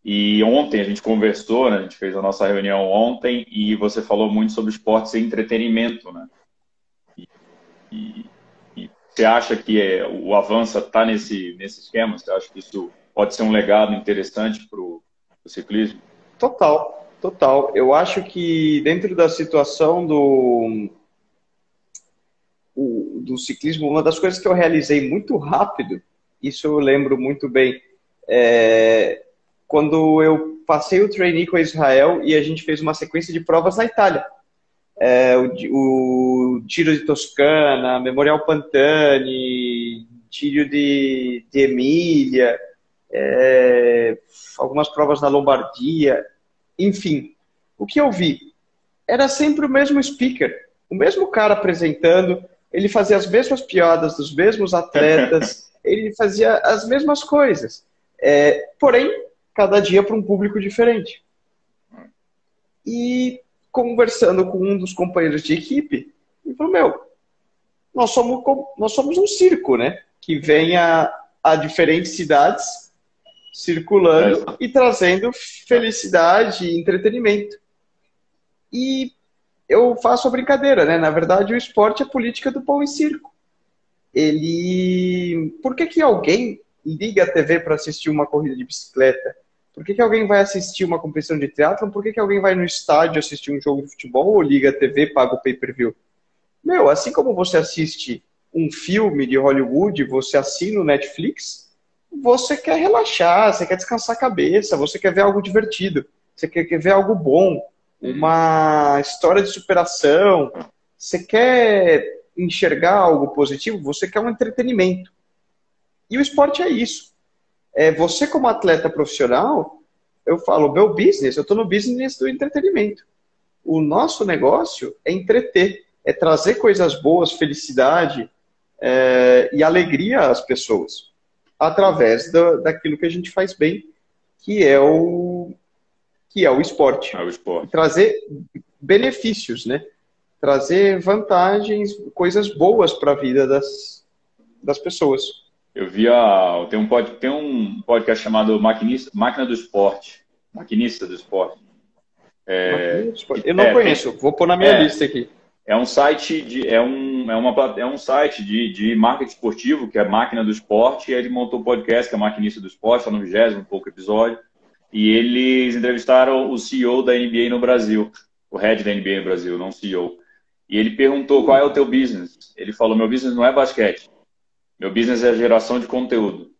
E ontem a gente conversou, né, a gente fez a nossa reunião ontem e você falou muito sobre esportes e entretenimento, né? e você acha que o Avança está nesse esquema? Você acha que isso pode ser um legado interessante para o ciclismo? Total, total. Eu acho que dentro da situação do ciclismo, uma das coisas que eu realizei muito rápido, isso eu lembro muito bem, quando eu passei o trainee com a Israel e a gente fez uma sequência de provas na Itália. O Giro de Toscana, Memorial Pantani, Giro de Emília, algumas provas na Lombardia, enfim. O que eu vi era sempre o mesmo speaker, o mesmo cara apresentando, ele fazia as mesmas piadas dos mesmos atletas, ele fazia as mesmas coisas, porém, cada dia para um público diferente. E conversando com um dos companheiros de equipe, ele falou, nós somos um circo, né? Que vem a diferentes cidades circulando e trazendo felicidade e entretenimento. E eu faço a brincadeira, né? Na verdade, o esporte é a política do pão e circo. Por que alguém liga a TV para assistir uma corrida de bicicleta? Por que alguém vai assistir uma competição de triatlon? Por que alguém vai no estádio assistir um jogo de futebol ou liga a TV, paga o pay-per-view? Assim como você assiste um filme de Hollywood, você assina o Netflix, você quer relaxar, você quer descansar a cabeça, você quer ver algo divertido, você quer ver algo bom, uma história de superação, você quer enxergar algo positivo, você quer um entretenimento. E o esporte é isso. Você como atleta profissional, eu falo, meu business, eu estou no business do entretenimento. O nosso negócio é entreter, é trazer coisas boas, felicidade e alegria às pessoas, através daquilo que a gente faz bem, que é o esporte. É o esporte. Trazer benefícios, né? Trazer vantagens, coisas boas para a vida das pessoas. Eu tem um podcast chamado Máquina do Esporte. Maquinista do Esporte. Eu não conheço, vou pôr na minha lista aqui. É um site de marketing esportivo, que é Máquina do Esporte, e ele montou o podcast, que é Maquinista do Esporte, está no 20º pouco episódio, e eles entrevistaram o CEO da NBA no Brasil, o head da NBA no Brasil, não o CEO. E ele perguntou, qual é o teu business? Ele falou, meu business não é basquete. Meu business é geração de conteúdo.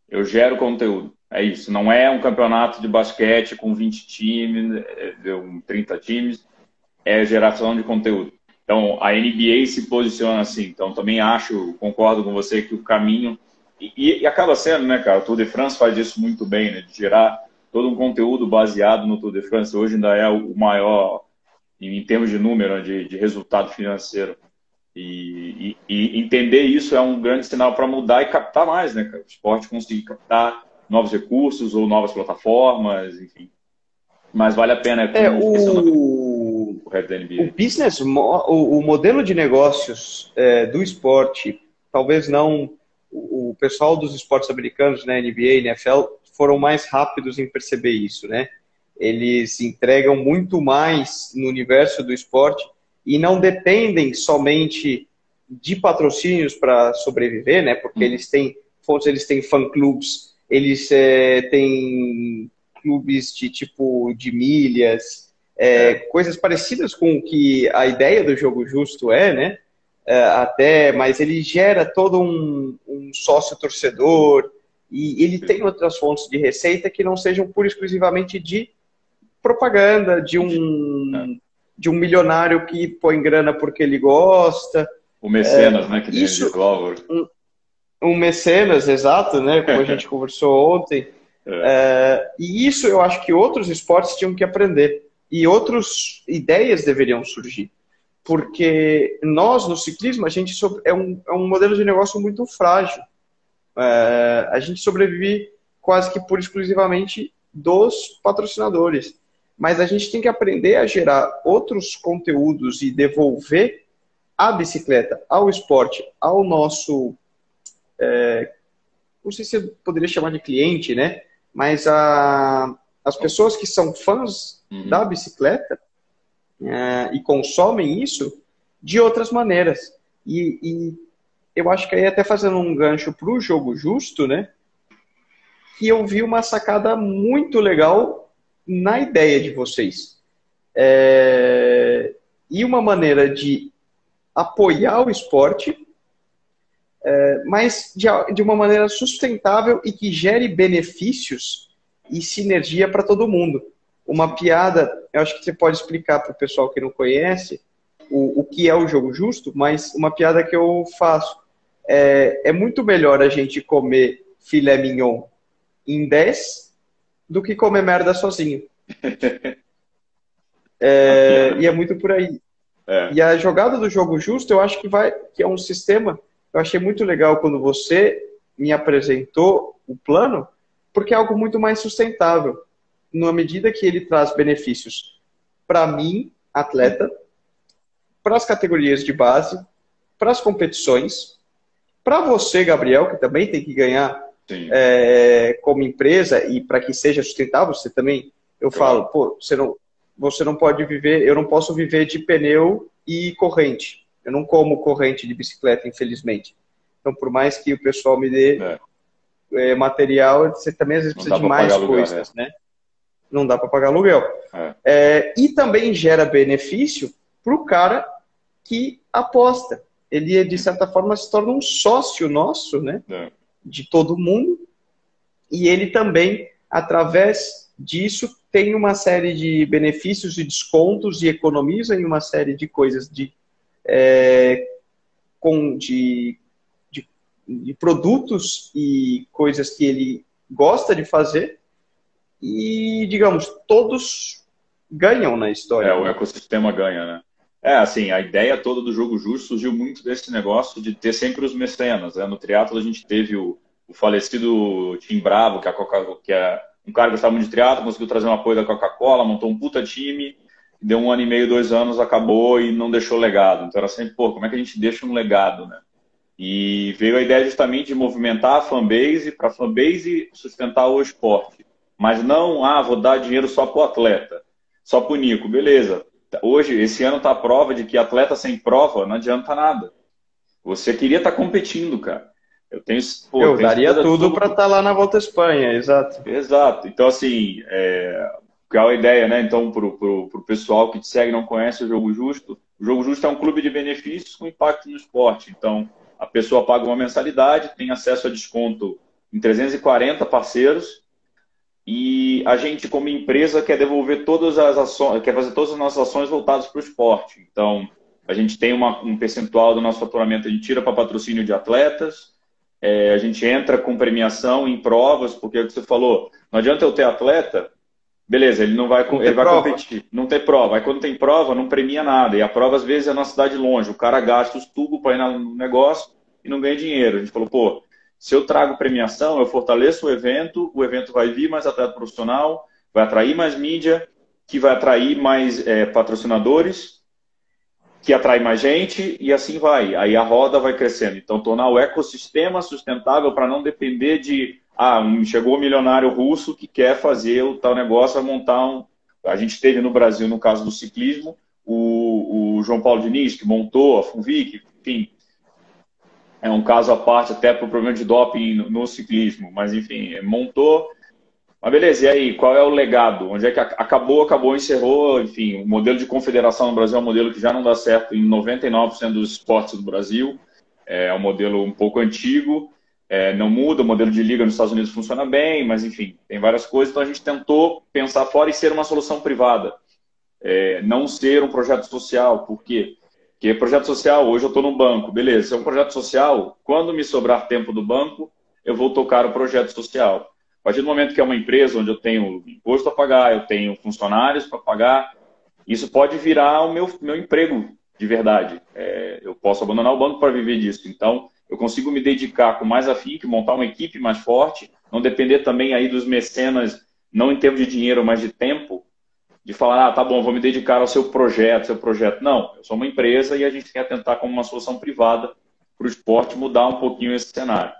Eu gero conteúdo. É isso. Não é um campeonato de basquete com 20 times, 30 times. É geração de conteúdo. Então, a NBA se posiciona assim. Então, também concordo com você que o caminho... E acaba sendo, né, cara? O Tour de France faz isso muito bem, né? De gerar todo um conteúdo baseado no Tour de France. Hoje ainda é o maior, em termos de número, de resultado financeiro. E entender isso é um grande sinal para mudar e captar mais, né, cara? O esporte conseguir captar novos recursos ou novas plataformas, enfim. Mas vale a pena. O business, o modelo de negócios do esporte, talvez não o pessoal dos esportes americanos, né, NBA, NFL, foram mais rápidos em perceber isso, né? Eles entregam muito mais no universo do esporte e não dependem somente de patrocínios para sobreviver, né? Porque eles têm fontes, eles têm fã-clubes, eles têm clubes de milhas, coisas parecidas com o que a ideia do Jogo Justo né? Mas ele gera todo um sócio-torcedor e ele tem outras fontes de receita que não sejam pura e exclusivamente de propaganda, de um milionário que põe grana porque ele gosta. O mecenas, né? Que isso, diz o Álvaro. Um mecenas, exato, né? Como a gente conversou ontem. E isso eu acho que outros esportes tinham que aprender. E outras ideias deveriam surgir. Porque nós, no ciclismo, a gente é um modelo de negócio muito frágil. A gente sobrevive quase que pura e exclusivamente dos patrocinadores. Mas a gente tem que aprender a gerar outros conteúdos e devolver a bicicleta, ao esporte, ao nosso... não sei se eu poderia chamar de cliente, né? Mas as pessoas que são fãs da bicicleta e consomem isso de outras maneiras. E eu acho que aí até fazendo um gancho para o jogo justo, né? Que eu vi uma sacada muito legal na ideia de vocês. E uma maneira de apoiar o esporte, mas de uma maneira sustentável e que gere benefícios e sinergia para todo mundo. Uma piada, eu acho que você pode explicar para o pessoal que não conhece o que é o jogo justo, mas uma piada que eu faço. É muito melhor a gente comer filé mignon em 10 do que comer merda sozinho. E é muito por aí. E a jogada do jogo justo, eu acho que é um sistema. Eu achei muito legal quando você me apresentou o plano, porque é algo muito mais sustentável, na medida que ele traz benefícios para mim, atleta, para as categorias de base, para as competições, para você, Gabriel, que também tem que ganhar como empresa e para que seja sustentável, você também, eu falo, pô, você não pode viver, eu não posso viver de pneu e corrente. Eu não como corrente de bicicleta, infelizmente. Então, por mais que o pessoal me dê material, você também às vezes precisa de mais coisas, né? Não dá para pagar aluguel. E também gera benefício para o cara que aposta. Ele, de certa forma, se torna um sócio nosso, né? De todo mundo. E ele também, através disso, tem uma série de benefícios e descontos e economiza em uma série de coisas de produtos e coisas que ele gosta de fazer e, digamos, todos ganham na história. O ecossistema ganha, né? Assim, a ideia toda do jogo justo surgiu muito desse negócio de ter sempre os mecenas, né? No triatlo a gente teve o falecido Tim Bravo, que é um cara que gostava muito de triatlo, conseguiu trazer um apoio da Coca-Cola, montou um puta time, deu 1 ano e meio, 2 anos, acabou e não deixou legado. Então era sempre, pô, como é que a gente deixa um legado, né? E veio a ideia justamente de movimentar a fanbase, para a fanbase sustentar o esporte. Mas não, vou dar dinheiro só pro atleta, só pro Nico, beleza. Hoje, esse ano tá a prova de que atleta sem prova não adianta nada. Você queria estar competindo, cara. Eu daria tudo para estar lá na Volta à Espanha, exato. Exato. Então, assim, qual é a ideia, né? Então, pro pessoal que te segue e não conhece o Jogo Justo é um clube de benefícios com impacto no esporte. Então, a pessoa paga uma mensalidade, tem acesso a desconto em 340 parceiros e a gente, como empresa, quer devolver todas as ações, quer fazer todas as nossas ações voltadas para o esporte. Então, a gente tem um percentual do nosso faturamento, a gente tira para patrocínio de atletas, a gente entra com premiação em provas, porque é o que você falou, não adianta eu ter atleta, beleza, ele vai competir, não tem prova. Aí quando tem prova, não premia nada. E a prova, às vezes, é na cidade longe. O cara gasta os tubos para ir no negócio e não ganha dinheiro. A gente falou, pô, se eu trago premiação, eu fortaleço o evento vai vir mais atleta profissional, vai atrair mais mídia, que vai atrair mais patrocinadores, que atrai mais gente, e assim vai. Aí a roda vai crescendo. Então, tornar o ecossistema sustentável para não depender de chegou um milionário russo que quer fazer o tal negócio, vai montar A gente teve no Brasil, no caso do ciclismo, o João Paulo Diniz, que montou a Funvic, enfim, é um caso à parte até para o problema de doping no ciclismo, mas enfim, montou. Mas beleza, e aí, qual é o legado? Onde é que acabou, encerrou, enfim, o modelo de confederação no Brasil é um modelo que já não dá certo em 99% dos esportes do Brasil, é um modelo um pouco antigo, não muda, o modelo de liga nos Estados Unidos funciona bem, mas enfim, tem várias coisas, então a gente tentou pensar fora e ser uma solução privada, não ser um projeto social. Por quê? Porque projeto social, hoje eu estou no banco, beleza, se é um projeto social, quando me sobrar tempo do banco, eu vou tocar o projeto social. A partir do momento que é uma empresa onde eu tenho imposto a pagar, eu tenho funcionários para pagar, isso pode virar o meu emprego de verdade. Eu posso abandonar o banco para viver disso. Então, eu consigo me dedicar com mais afinco, montar uma equipe mais forte, não depender também aí dos mecenas, não em termos de dinheiro, mas de tempo, de falar, tá bom, vou me dedicar ao seu projeto. Não, eu sou uma empresa e a gente quer tentar como uma solução privada para o esporte mudar um pouquinho esse cenário.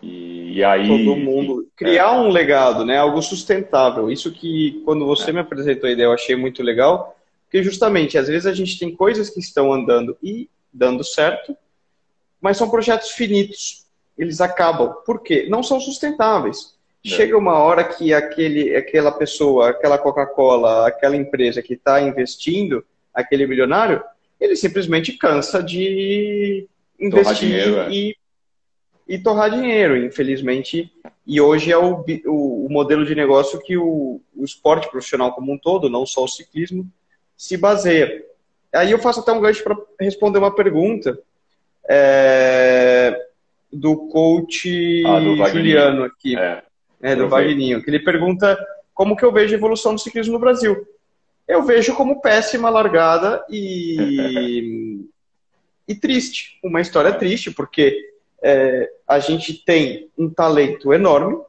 E aí, todo mundo criar um legado, né? Algo sustentável. Isso que quando você me apresentou a ideia eu achei muito legal, porque justamente às vezes a gente tem coisas que estão andando e dando certo, mas são projetos finitos. Eles acabam. Por quê? Não são sustentáveis. Chega uma hora que aquela pessoa, aquela Coca-Cola, aquela empresa que está investindo, aquele milionário, ele simplesmente cansa de investir e torrar dinheiro, infelizmente. E hoje é o modelo de negócio que o esporte profissional como um todo, não só o ciclismo, se baseia. Aí eu faço até um gancho para responder uma pergunta do coach do Juliano aqui. Do Wagninho, que ele pergunta como que eu vejo a evolução do ciclismo no Brasil. Eu vejo como péssima, largada e triste. Uma história triste, porque a gente tem um talento enorme.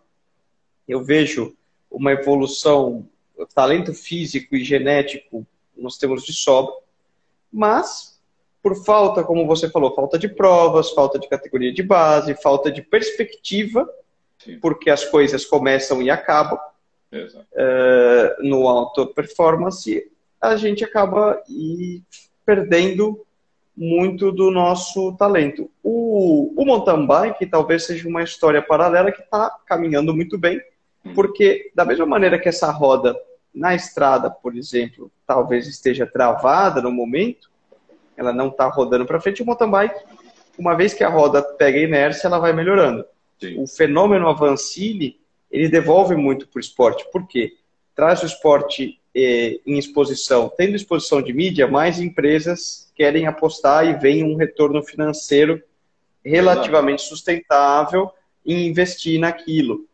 Eu vejo uma evolução, talento físico e genético nós temos de sobra, mas por falta, como você falou, falta de provas, falta de categoria de base, falta de perspectiva, porque as coisas começam e acabam. No alto performance, a gente acaba perdendo muito do nosso talento. O mountain bike talvez seja uma história paralela que está caminhando muito bem, porque da mesma maneira que essa roda na estrada, por exemplo, talvez esteja travada no momento, ela não está rodando para frente, o mountain bike, uma vez que a roda pega a inércia, ela vai melhorando. O fenômeno Avancini, ele devolve muito para o esporte. Por quê? Traz o esporte em exposição. Tendo exposição de mídia, mais empresas querem apostar e vem um retorno financeiro relativamente sustentável em investir naquilo.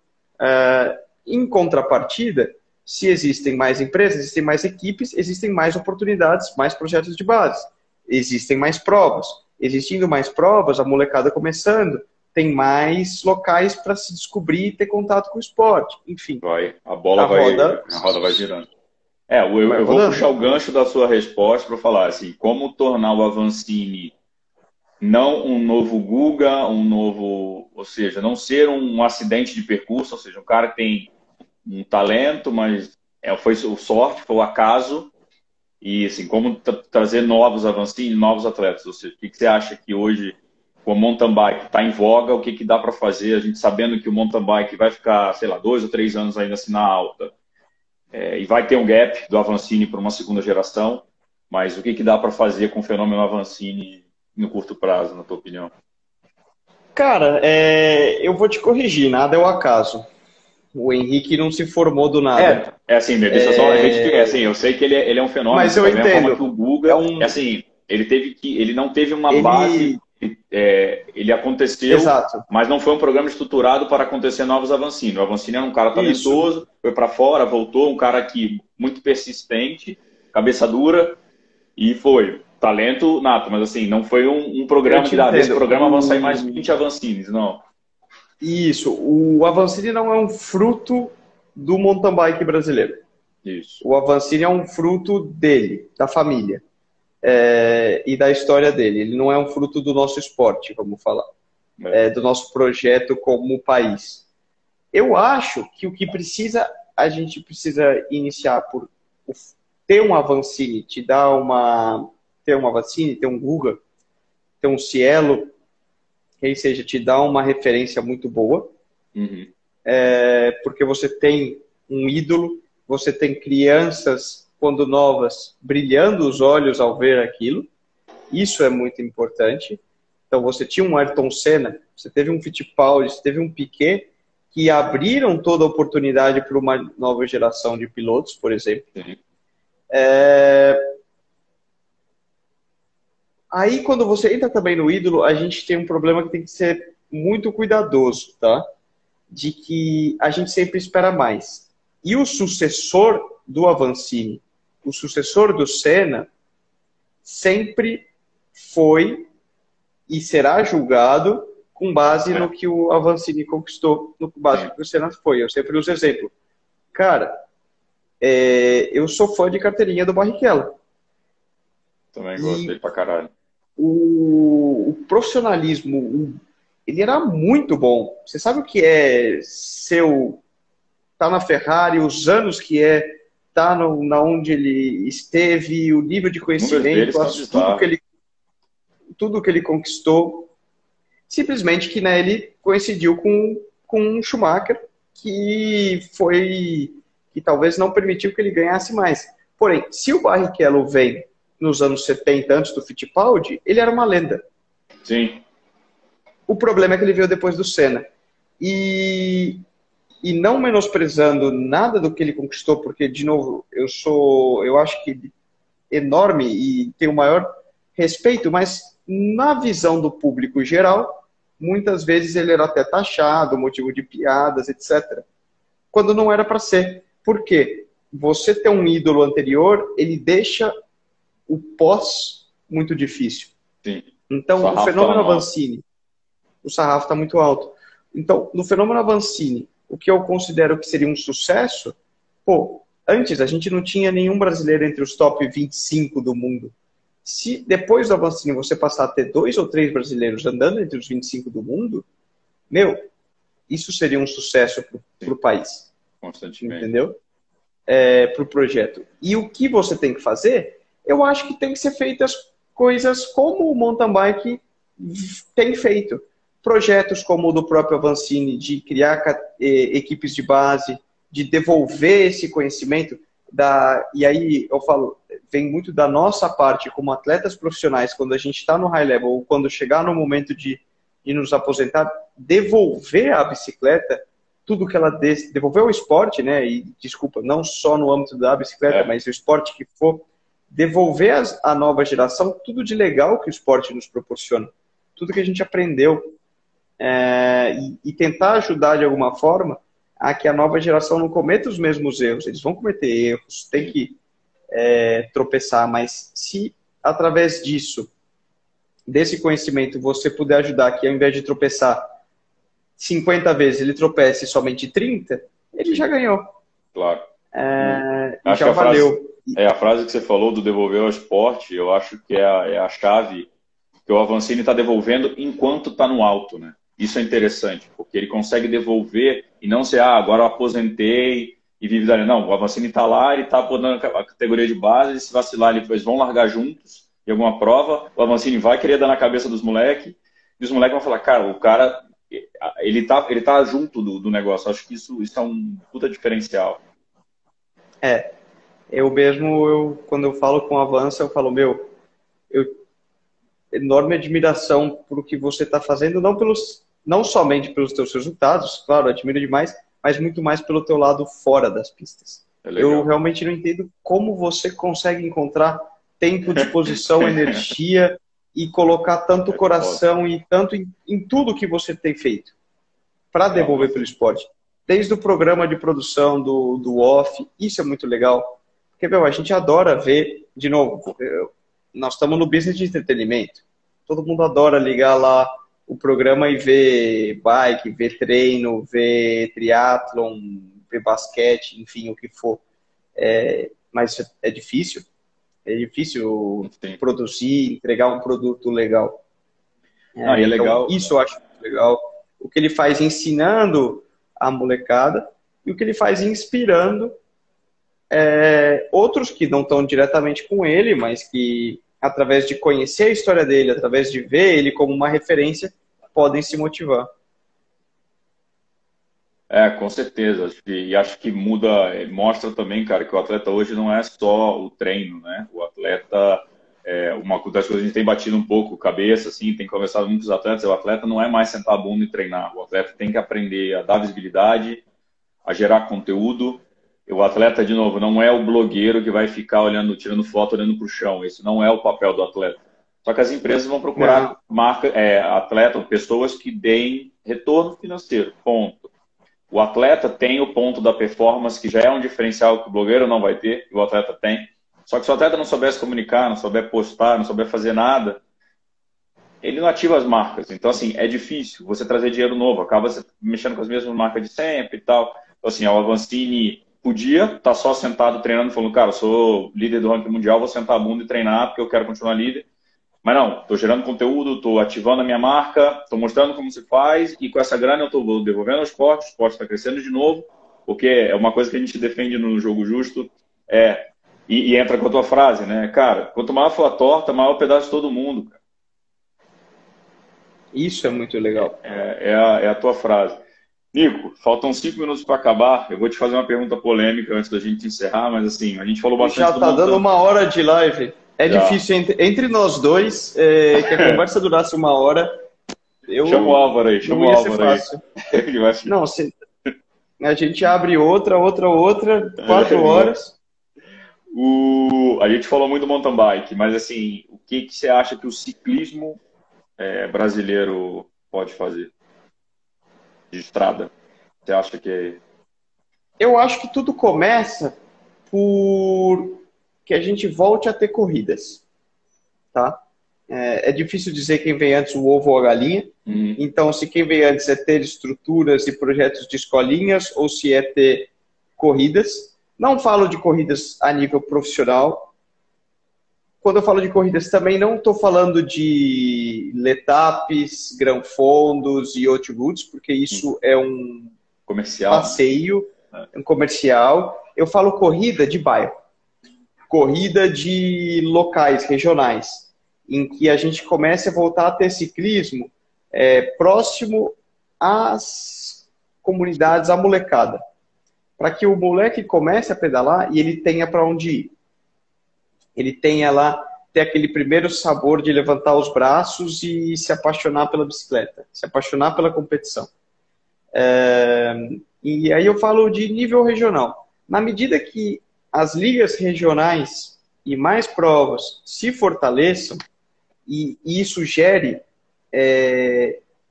Em contrapartida, se existem mais empresas, existem mais equipes, existem mais oportunidades, mais projetos de base. Existem mais provas. Existindo mais provas, a molecada começando, tem mais locais para se descobrir e ter contato com o esporte. Enfim. A roda vai girando. Eu vou puxar o gancho da sua resposta para falar assim, como tornar o Avancini não um novo Guga, ou seja, não ser um acidente de percurso, ou seja, um cara que tem um talento, mas foi sorte, foi o acaso, e assim, como trazer novos Avancini, novos atletas, ou seja, o que você acha que hoje o mountain bike está em voga, o que dá para fazer, a gente sabendo que o mountain bike vai ficar, sei lá, 2 ou 3 anos ainda assim na alta, e vai ter um gap do Avancini para uma segunda geração, mas o que dá para fazer com o fenômeno Avancini no curto prazo, na tua opinião? Cara, eu vou te corrigir, nada é o acaso. O Henrique não se formou do nada. Assim, deixa só a gente assim, eu sei que ele é um fenômeno, mas eu entendo. Que o Guga, assim, ele não teve uma base. Ele aconteceu, exato, mas não foi um programa estruturado para acontecer novos Avancini. O Avancini era um cara talentoso, foi para fora, voltou, um cara muito persistente, cabeça dura, e foi talento nato, mas assim, não foi um programa desse programa vão sair mais 20 Avancines, não. Isso, o Avancini não é um fruto do mountain bike brasileiro. Isso. O Avancini é um fruto dele, da família. E da história dele. Ele não é um fruto do nosso esporte, vamos falar. Do nosso projeto como país. Eu acho que a gente precisa iniciar por ter um Avancini, ter um Avancini, ter um Guga, ter um Cielo, que seja, te dá uma referência muito boa. Porque você tem um ídolo, você tem crianças quando novas, brilhando os olhos ao ver aquilo. Isso é muito importante. Então, você tinha um Ayrton Senna, você teve um Fittipaldi, você teve um Piquet, que abriram toda a oportunidade para uma nova geração de pilotos, por exemplo. Aí, quando você entra também no ídolo, a gente tem um problema que tem que ser muito cuidadoso, tá? De que a gente sempre espera mais. E o sucessor do Avancini, o sucessor do Senna, sempre foi e será julgado com base no que o Avancini conquistou, no base no que o Senna foi. Eu sempre uso exemplo. Cara, eu sou fã de carteirinha do Barrichello. Também gostei pra caralho. O profissionalismo, ele era muito bom. Você sabe o que é tá na Ferrari, os anos que tá na onde ele esteve, o nível de conhecimento, tudo que ele... tudo que ele conquistou, simplesmente que, né, ele coincidiu com um Schumacher que talvez não permitiu que ele ganhasse mais. Porém, se o Barrichello vem nos anos 70, antes do Fittipaldi, ele era uma lenda. Sim. O problema é que ele veio depois do Senna. E não menosprezando nada do que ele conquistou, porque, de novo, eu acho que enorme e tenho o maior respeito, mas na visão do público geral, muitas vezes ele era até taxado, motivo de piadas, etc. Quando não era para ser. Por quê? Você ter um ídolo anterior, ele deixa o pós muito difícil. Sim. Então, o fenômeno Avancini, o sarrafo está muito alto. Então, no fenômeno Avancini, o que eu considero que seria um sucesso, antes a gente não tinha nenhum brasileiro entre os top 25 do mundo. Se depois do Avancini você passar a ter 2 ou 3 brasileiros andando entre os 25 do mundo, isso seria um sucesso para o país. Constantemente. Entendeu? Para o projeto. E o que você tem que fazer, eu acho que tem que ser feitas coisas como o mountain bike tem feito. Projetos como o do próprio Avancini, de criar equipes de base, de devolver esse conhecimento. E aí eu falo, vem muito da nossa parte como atletas profissionais, quando a gente está no high level, ou quando chegar no momento de nos aposentar, devolver a bicicleta, tudo que ela devolver o esporte, né? E desculpa, não só no âmbito da bicicleta, mas o esporte que for, devolver a nova geração tudo de legal que o esporte nos proporciona, tudo que a gente aprendeu, e tentar ajudar de alguma forma a que a nova geração não cometa os mesmos erros. Eles vão cometer erros, tem que tropeçar, mas se através desse conhecimento, você puder ajudar que ao invés de tropeçar 50 vezes, ele tropece somente 30, ele já ganhou. Claro. Acho já valeu. A frase que você falou do devolver ao esporte, eu acho que é a chave que o Avancini está devolvendo enquanto está no alto, né? Isso é interessante, porque ele consegue devolver e não ser, agora eu aposentei e vive dali. Não, o Avancini está lá, ele está podando a categoria de base, e se vacilar, eles vão largar juntos em alguma prova, o Avancini vai querer dar na cabeça dos moleques, e os moleques vão falar, cara, o cara, ele tá junto do negócio. Acho que isso é um puta diferencial. Eu mesmo, quando eu falo com o Avança, eu falo, enorme admiração por o que você está fazendo, não somente pelos teus resultados, claro, admiro demais, mas muito mais pelo teu lado fora das pistas. Eu realmente não entendo como você consegue encontrar tempo, disposição, energia e colocar tanto coração e tanto em tudo que você tem feito para devolver pelo esporte. Desde o programa de produção do off, isso é muito legal. Porque, a gente adora ver, de novo, nós estamos no business de entretenimento. Todo mundo adora ligar lá o programa e ver bike, ver treino, ver triatlon, ver basquete, enfim, o que for. Mas é difícil. É difícil produzir, entregar um produto legal. Então, legal. Isso eu acho muito legal. O que ele faz ensinando a molecada e o que ele faz inspirando outros que não estão diretamente com ele, mas que, através de conhecer a história dele, através de ver ele como uma referência, podem se motivar. Com certeza. E acho que mostra também, cara, que o atleta hoje não é só o treino, né? O atleta, uma das coisas que a gente tem batido um pouco cabeça, assim, tem conversado com muitos atletas, o atleta não é mais sentar a bunda e treinar. O atleta tem que aprender a dar visibilidade, a gerar conteúdo. O atleta, de novo, não é o blogueiro que vai ficar tirando foto, olhando para o chão. Esse não é o papel do atleta. Só que as empresas vão procurar atleta, pessoas que deem retorno financeiro, ponto. O atleta tem o ponto da performance, que já é um diferencial que o blogueiro não vai ter, e o atleta tem. Só que se o atleta não souber se comunicar, não souber postar, não souber fazer nada, ele não ativa as marcas. Então, assim, é difícil você trazer dinheiro novo, acaba mexendo com as mesmas marcas de sempre e tal. Então, assim, o Avancini podia estar só sentado treinando, falando, cara, eu sou líder do ranking mundial, vou sentar a bunda e treinar porque eu quero continuar líder. Mas não, estou gerando conteúdo, estou ativando a minha marca, estou mostrando como se faz e com essa grana eu estou devolvendo ao esporte, o esporte está crescendo de novo, porque é uma coisa que a gente defende no Jogo Justo, e entra com a tua frase, né? Cara, quanto maior for a torta, maior o pedaço de todo mundo, cara. Isso é muito legal. É a tua frase. Nico, faltam 5 minutos para acabar. Eu vou te fazer uma pergunta polêmica antes da gente encerrar, mas assim, a gente falou bastante Já do tá dando mountain. 1 hora de live. É Já. difícil entre nós dois, que a conversa durasse 1 hora, Chama o Álvaro aí, não chama o ia ser Álvaro aí. fácil. Ele vai... Não, a gente abre outra, 4 horas. A gente falou muito do mountain bike, mas assim, o que você acha que o ciclismo brasileiro pode fazer de estrada? Você acha que Eu acho que tudo começa por que a gente volte a ter corridas, tá? É difícil dizer quem vem antes, o ovo ou a galinha. Então, se quem vem antes é ter estruturas e projetos de escolinhas ou se é ter corridas. Não falo de corridas a nível profissional. Quando eu falo de corridas, também não estou falando de letapes, granfondos e outroutes, porque isso é um comercial, passeio, um comercial. Eu falo corrida de bairro, corrida de locais, regionais, em que a gente comece a voltar a ter ciclismo próximo às comunidades, à molecada, para que o moleque comece a pedalar e ele tenha para onde ir. Ele tenha lá, ter aquele primeiro sabor de levantar os braços e se apaixonar pela bicicleta, se apaixonar pela competição. E aí eu falo de nível regional. Na medida que as ligas regionais e mais provas se fortaleçam, e isso gere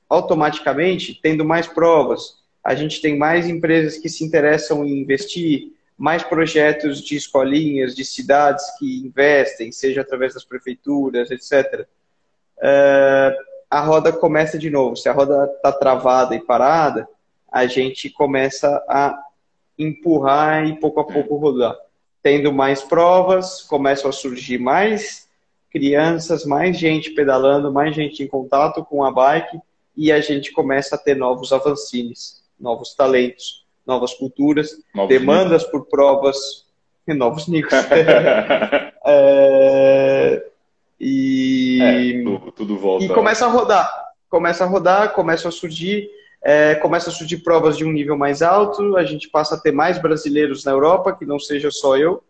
automaticamente, tendo mais provas, a gente tem mais empresas que se interessam em investir, mais projetos de escolinhas, de cidades que investem, seja através das prefeituras, etc. A roda começa de novo. Se a roda está travada e parada, a gente começa a empurrar e pouco a pouco rodar. Tendo mais provas, começam a surgir mais crianças, mais gente pedalando, mais gente em contato com a bike e a gente começa a ter novos avancines, novos talentos, novas culturas, novos demandas Nicos. Por provas e novos Nicos. Tudo volta. E começa a rodar, começam a surgir provas de um nível mais alto, a gente passa a ter mais brasileiros na Europa, que não seja só eu,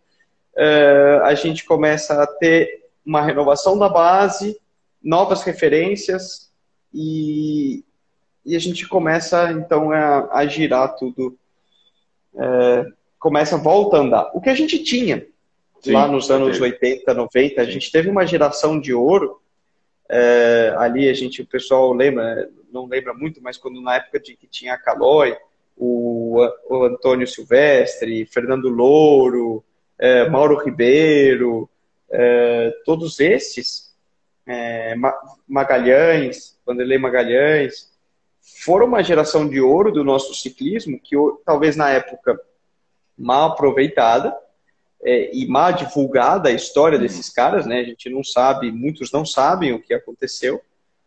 a gente começa a ter uma renovação da base, novas referências e a gente começa então a girar tudo, volta a andar. O que a gente tinha lá nos anos 80, 90, a gente teve uma geração de ouro. Ali o pessoal não lembra muito, mas quando na época de que tinha a Calói, o Antônio Silvestre, Fernando Louro, Mauro Ribeiro, todos esses, Magalhães, Vanderlei Magalhães, foram uma geração de ouro do nosso ciclismo que talvez na época mal aproveitada, e mal divulgada a história desses caras, né? A gente não sabe, muitos não sabem o que aconteceu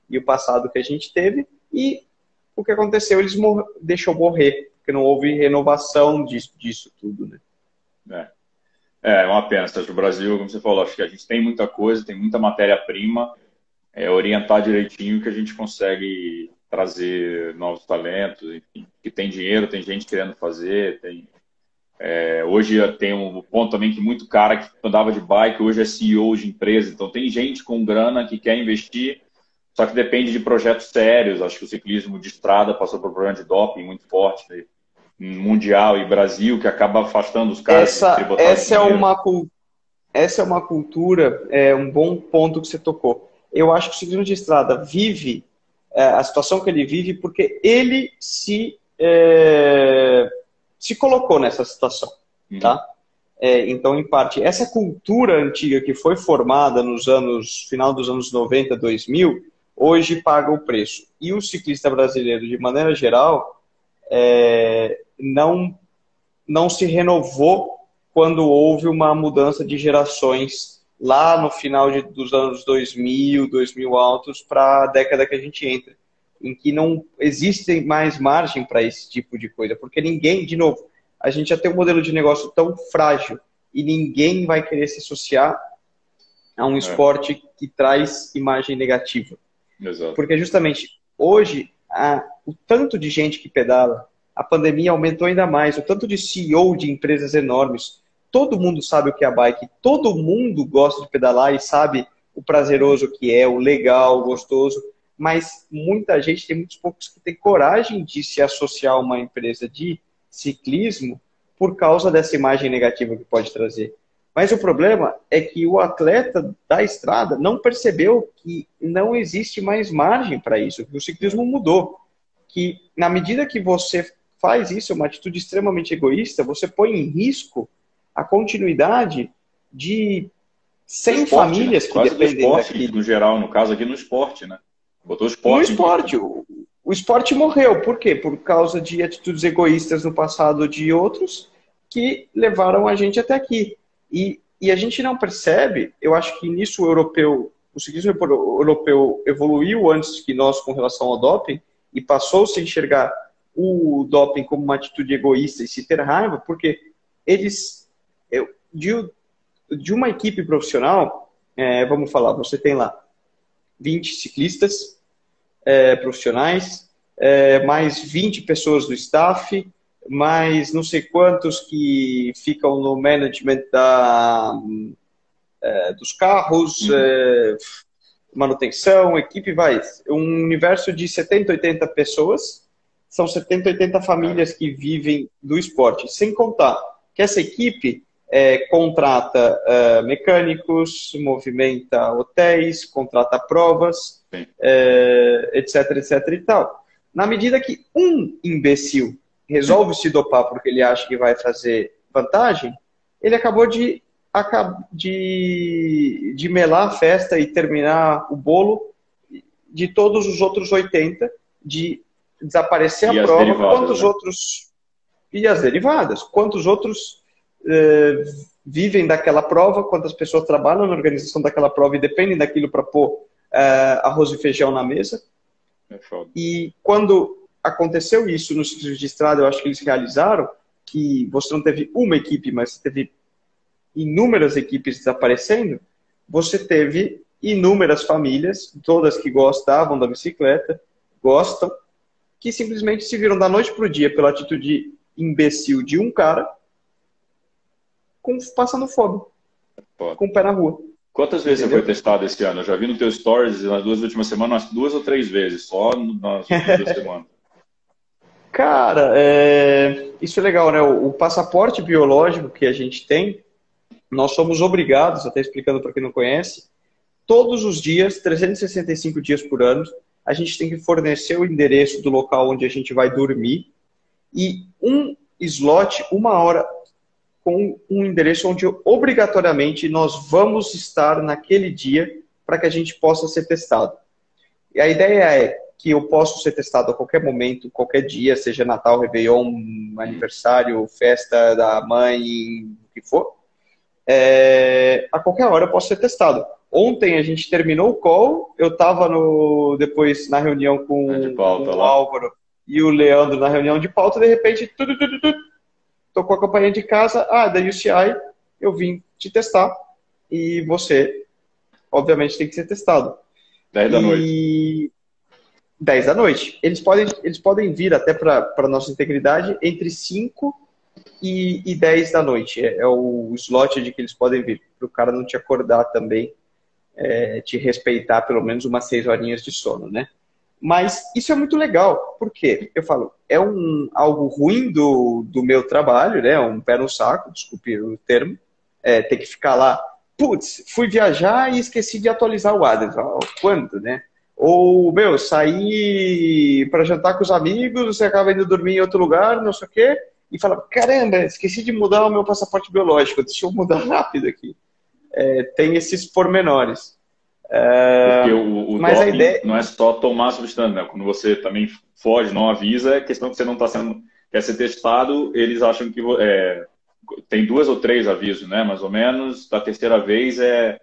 e o passado que a gente teve, e o que aconteceu eles deixou morrer, porque não houve renovação disso tudo, né? É uma pena, o Brasil, como você falou, acho que a gente tem muita coisa, tem muita matéria-prima, orientar direitinho que a gente consegue trazer novos talentos, enfim, que tem dinheiro, tem gente querendo fazer, hoje tem um ponto também que muito cara que andava de bike hoje é CEO de empresa, então tem gente com grana que quer investir, só que depende de projetos sérios. Acho que o ciclismo de estrada passou por um problema de doping muito forte, né? Mundial e Brasil, que acaba afastando os caras. Essa é uma cultura, um bom ponto que você tocou. Eu acho que o ciclismo de estrada vive a situação que ele vive porque ele se colocou nessa situação, tá? Então, em parte, essa cultura antiga que foi formada final dos anos 90, 2000, hoje paga o preço. E o ciclista brasileiro, de maneira geral, não se renovou quando houve uma mudança de gerações lá no final dos anos 2000 altos para a década que a gente entra, em que não existe mais margem para esse tipo de coisa, porque ninguém, de novo, a gente já tem um modelo de negócio tão frágil e ninguém vai querer se associar a um esporte que traz imagem negativa. Exato. Porque justamente hoje, o tanto de gente que pedala, a pandemia aumentou ainda mais, o tanto de CEO de empresas enormes, todo mundo sabe o que é a bike, todo mundo gosta de pedalar e sabe o prazeroso que é, o legal, o gostoso, mas muita gente, tem muitos poucos que tem coragem de se associar a uma empresa de ciclismo por causa dessa imagem negativa que pode trazer. Mas o problema é que o atleta da estrada não percebeu que não existe mais margem para isso, que o ciclismo mudou. Que na medida que você faz isso, é uma atitude extremamente egoísta, você põe em risco a continuidade de 100 esporte, famílias, né? Que Quase do dependem esporte, daqui. no geral, no caso aqui no esporte, né? Botou o No esporte em esporte, risco. o esporte morreu. Por quê? Por causa de atitudes egoístas no passado de outros que levaram a gente até aqui. E a gente não percebe, eu acho que nisso o ciclismo europeu evoluiu antes que nós com relação ao doping e passou-se a enxergar o doping como uma atitude egoísta e se ter raiva, porque eles, de uma equipe profissional, vamos falar, você tem lá 20 ciclistas profissionais, mais 20 pessoas do staff, mais não sei quantos que ficam no management dos carros, manutenção, equipe, um universo de 70, 80 pessoas, são 70, 80 famílias que vivem do esporte, sem contar que essa equipe contrata mecânicos, movimenta hotéis, contrata provas, etc, etc e tal. Na medida que um imbecil resolve se dopar porque ele acha que vai trazer vantagem, ele acabou de melar a festa e terminar o bolo de todos os outros 80, de desaparecer a prova, quantos outros... E as derivadas, quantos outros vivem daquela prova, quantas pessoas trabalham na organização daquela prova e dependem daquilo para pôr arroz e feijão na mesa. E quando aconteceu isso nos ciclistas de estrada, eu acho que eles realizaram que você não teve uma equipe, mas você teve inúmeras equipes desaparecendo, você teve inúmeras famílias, todas que gostavam da bicicleta, gostam, que simplesmente se viram da noite para o dia pela atitude imbecil de um cara passando fome, com o pé na rua. Quantas vezes você foi testado esse ano? Eu já vi no teu stories nas 2 últimas semanas, umas 2 ou 3 vezes, só nas últimas 2 semanas. Cara, isso é legal, né? O passaporte biológico que a gente tem, nós somos obrigados, até explicando para quem não conhece, todos os dias, 365 dias por ano, a gente tem que fornecer o endereço do local onde a gente vai dormir e um slot, 1 hora, com um endereço onde obrigatoriamente nós vamos estar naquele dia para que a gente possa ser testado. E a ideia é que eu posso ser testado a qualquer momento, qualquer dia, seja Natal, Réveillon, aniversário, festa da mãe, o que for. A qualquer hora eu posso ser testado. Ontem a gente terminou o call, eu estava depois na reunião com o Álvaro e o Leandro na reunião de pauta, de repente, tocou a campainha de casa, da UCI, eu vim te testar e você, obviamente, tem que ser testado. 10 da noite. 10 da noite. Eles podem vir até para nossa integridade entre 5 e 10 da noite. É o slot de que eles podem vir, para o cara não te acordar também, te respeitar pelo menos umas 6 horinhas de sono, né? Mas isso é muito legal, porque eu falo, algo ruim do meu trabalho, né? Um pé no saco, desculpe o termo, ter que ficar lá, putz, fui viajar e esqueci de atualizar o Adams. Quando, né? Ou, saí para jantar com os amigos, você acaba indo dormir em outro lugar, não sei o quê, e fala, caramba, esqueci de mudar o meu passaporte biológico, deixa eu mudar rápido aqui. Tem esses pormenores. Porque o mas doping a ideia... não é só tomar substância, né? Quando você também foge, não avisa, é questão que você não está quer ser testado, eles acham que tem 2 ou 3 avisos, né? Mais ou menos, da terceira vez é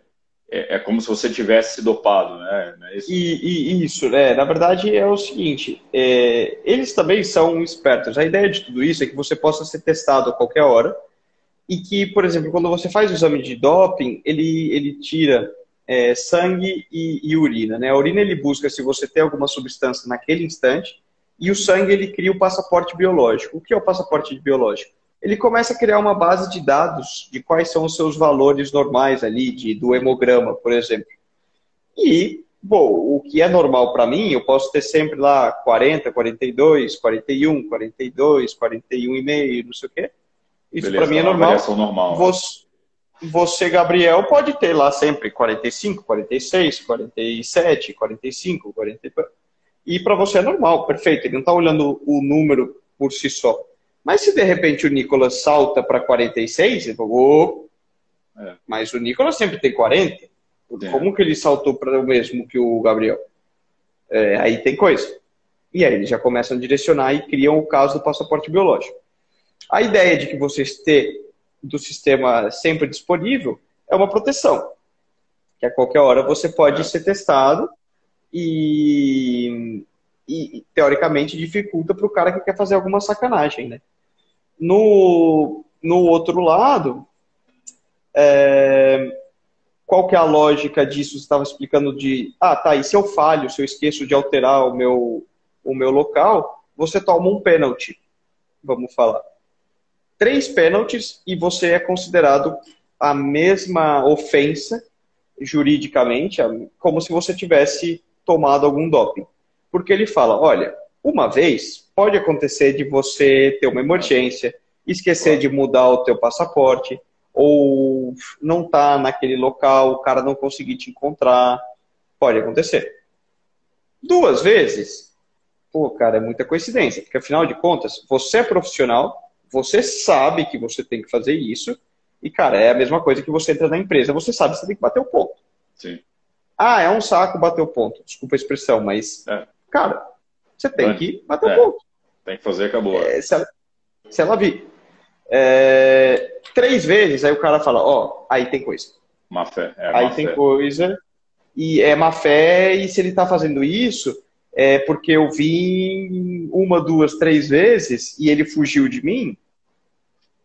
como se você tivesse se dopado, né? Isso, na verdade é o seguinte, eles também são espertos. A ideia de tudo isso é que você possa ser testado a qualquer hora e que, por exemplo, quando você faz o exame de doping, ele tira sangue e urina, né? A urina ele busca se você tem alguma substância naquele instante e o sangue ele cria o passaporte biológico. O que é o passaporte biológico? Ele começa a criar uma base de dados de quais são os seus valores normais ali, do hemograma, por exemplo. E, bom, o que é normal para mim, eu posso ter sempre lá 40, 42, 41, 42, 41,5, não sei o quê. Isso para mim é normal. Normal. Você, Gabriel, pode ter lá sempre 45, 46, 47, 45, 40. E para você é normal, perfeito. Ele não está olhando o número por si só. Mas se de repente o Nicolas salta para 46, ele falou, mas o Nicolas sempre tem 40. Como que ele saltou para o mesmo que o Gabriel? Aí tem coisa. E aí eles já começam a direcionar e criam o caso do passaporte biológico. A ideia de que vocês tenham do sistema sempre disponível é uma proteção. Que a qualquer hora você pode ser testado e teoricamente dificulta para o cara que quer fazer alguma sacanagem, né? No outro lado, qual que é a lógica disso? Você estava explicando e se eu falho, se eu esqueço de alterar o meu local, você toma um pênalti, vamos falar. 3 pênaltis e você é considerado a mesma ofensa, juridicamente, como se você tivesse tomado algum doping. Porque ele fala, olha, uma vez pode acontecer de você ter uma emergência, esquecer de mudar o teu passaporte, ou não tá naquele local, o cara não conseguir te encontrar. Pode acontecer. 2 vezes, pô, cara, é muita coincidência, porque afinal de contas, você é profissional, você sabe que você tem que fazer isso, e, cara, é a mesma coisa que você entra na empresa, você sabe que você tem que bater o ponto. Sim. É um saco bater o ponto, desculpa a expressão, mas, cara, você tem que bater o ponto. Tem que fazer, acabou. Se ela vir 3 vezes, aí o cara fala, aí tem coisa. Má fé. Aí tem coisa, e é má fé, e se ele tá fazendo isso, é porque eu vim 1, 2, 3 vezes, e ele fugiu de mim.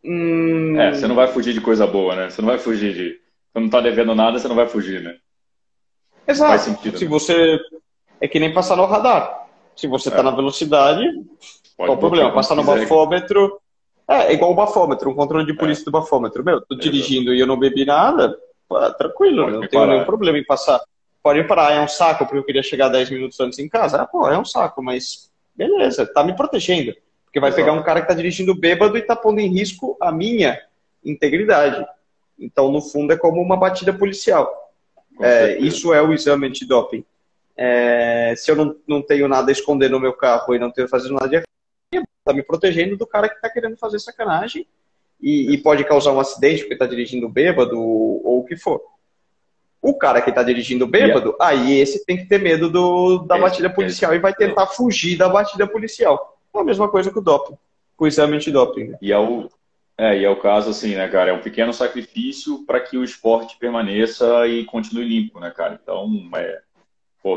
Você não vai fugir de coisa boa, né? Você não vai fugir de... Você não tá devendo nada, você não vai fugir, né? Exato. Faz sentido, se você... É que nem passar no radar. Se você tá na velocidade, qual o problema? Passar no bafômetro... É igual o bafômetro, um controle de polícia do bafômetro. Tô dirigindo e eu não bebi nada, tranquilo, não tenho nenhum problema em passar. Pode parar, é um saco porque eu queria chegar 10 minutos antes em casa. É um saco, mas beleza, tá me protegendo. Porque vai pegar um cara que tá dirigindo bêbado e tá pondo em risco a minha integridade. Então, no fundo, é como uma batida policial. Isso é o exame antidoping. Se eu não tenho nada a esconder no meu carro e não tenho fazendo nada de errado, tá me protegendo do cara que tá querendo fazer sacanagem e pode causar um acidente porque tá dirigindo bêbado ou o que for. O cara que tá dirigindo bêbado, aí esse tem que ter medo da batida policial e vai tentar fugir da batida policial. É a mesma coisa com o doping, com o exame antidoping. Né? E é o caso assim, né, cara? É um pequeno sacrifício para que o esporte permaneça e continue limpo, né, cara? Então,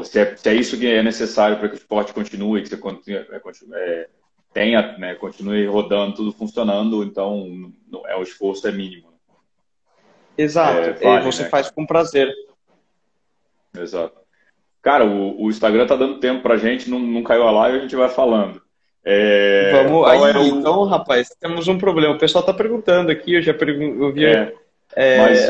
se é isso que é necessário para que o esporte continue, que você continue rodando, tudo funcionando, então o esforço é mínimo. Exato, você faz com prazer. Exato. Cara, o Instagram tá dando tempo pra gente, não caiu a live, a gente vai falando. Vamos aí, então, rapaz, temos um problema. O pessoal tá perguntando aqui, eu vi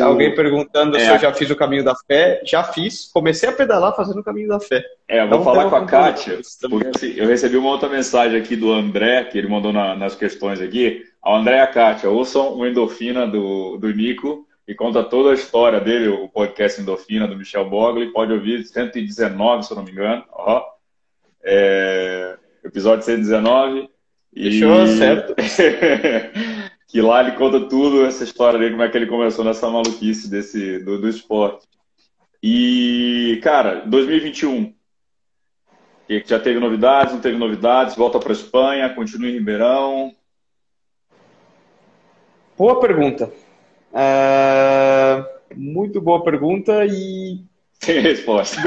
alguém perguntando se eu já fiz o caminho da fé. Já fiz, comecei a pedalar fazendo o caminho da fé. Vou falar com a Kátia, porque assim, eu recebi uma outra mensagem aqui do André, que ele mandou nas questões aqui. O André e a Kátia, ouçam o Endorfina do Nico, e conta toda a história dele, o podcast Endorfina, do Michel Bogli. Pode ouvir 119, se eu não me engano. Episódio 119. Fechou, certo. Que lá ele conta tudo, essa história dele, como é que ele começou nessa maluquice do esporte. E, cara, 2021. Já teve novidades, não teve novidades? Volta para a Espanha, continua em Ribeirão? Boa pergunta. Muito boa pergunta e... Sem resposta.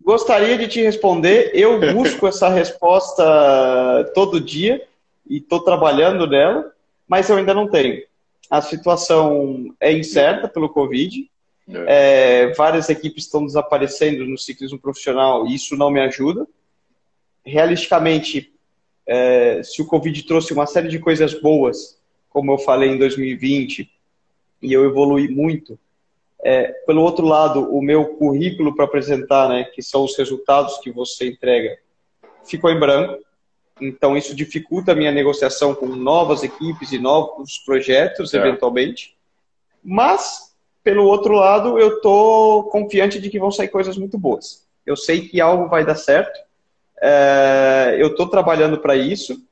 Gostaria de te responder. Eu busco essa resposta todo dia e estou trabalhando nela, mas eu ainda não tenho. A situação é incerta pelo Covid Várias equipes estão desaparecendo no ciclismo profissional e isso não me ajuda. Realisticamente, se o Covid trouxe uma série de coisas boas, como eu falei em 2020, e eu evolui muito, pelo outro lado, o meu currículo para apresentar, né, que são os resultados que você entrega, ficou em branco. Então, isso dificulta a minha negociação com novas equipes e novos projetos, eventualmente. Mas, pelo outro lado, eu estou confiante de que vão sair coisas muito boas. Eu sei que algo vai dar certo. Eu estou trabalhando para isso.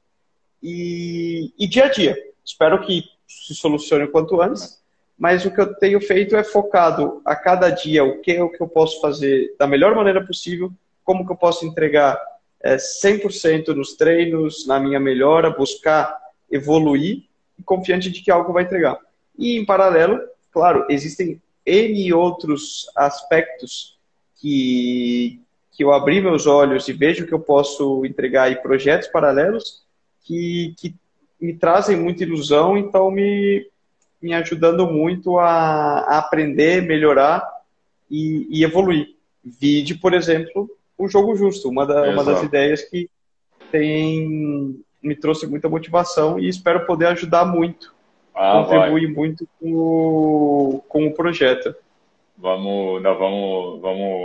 E dia a dia. Espero que se solucione o quanto antes. Mas o que eu tenho feito é focado a cada dia o que eu posso fazer da melhor maneira possível, como que eu posso entregar 100% nos treinos, na minha melhora, buscar evoluir e confiante de que algo vai entregar. E, em paralelo, claro, existem N outros aspectos que eu abri meus olhos e vejo que eu posso entregar aí projetos paralelos que me trazem muita ilusão, então me ajudando muito a aprender, melhorar e evoluir. Vide, por exemplo, o Jogo Justo, uma das ideias que me trouxe muita motivação e espero poder ajudar muito, contribuir muito com o projeto. Vamos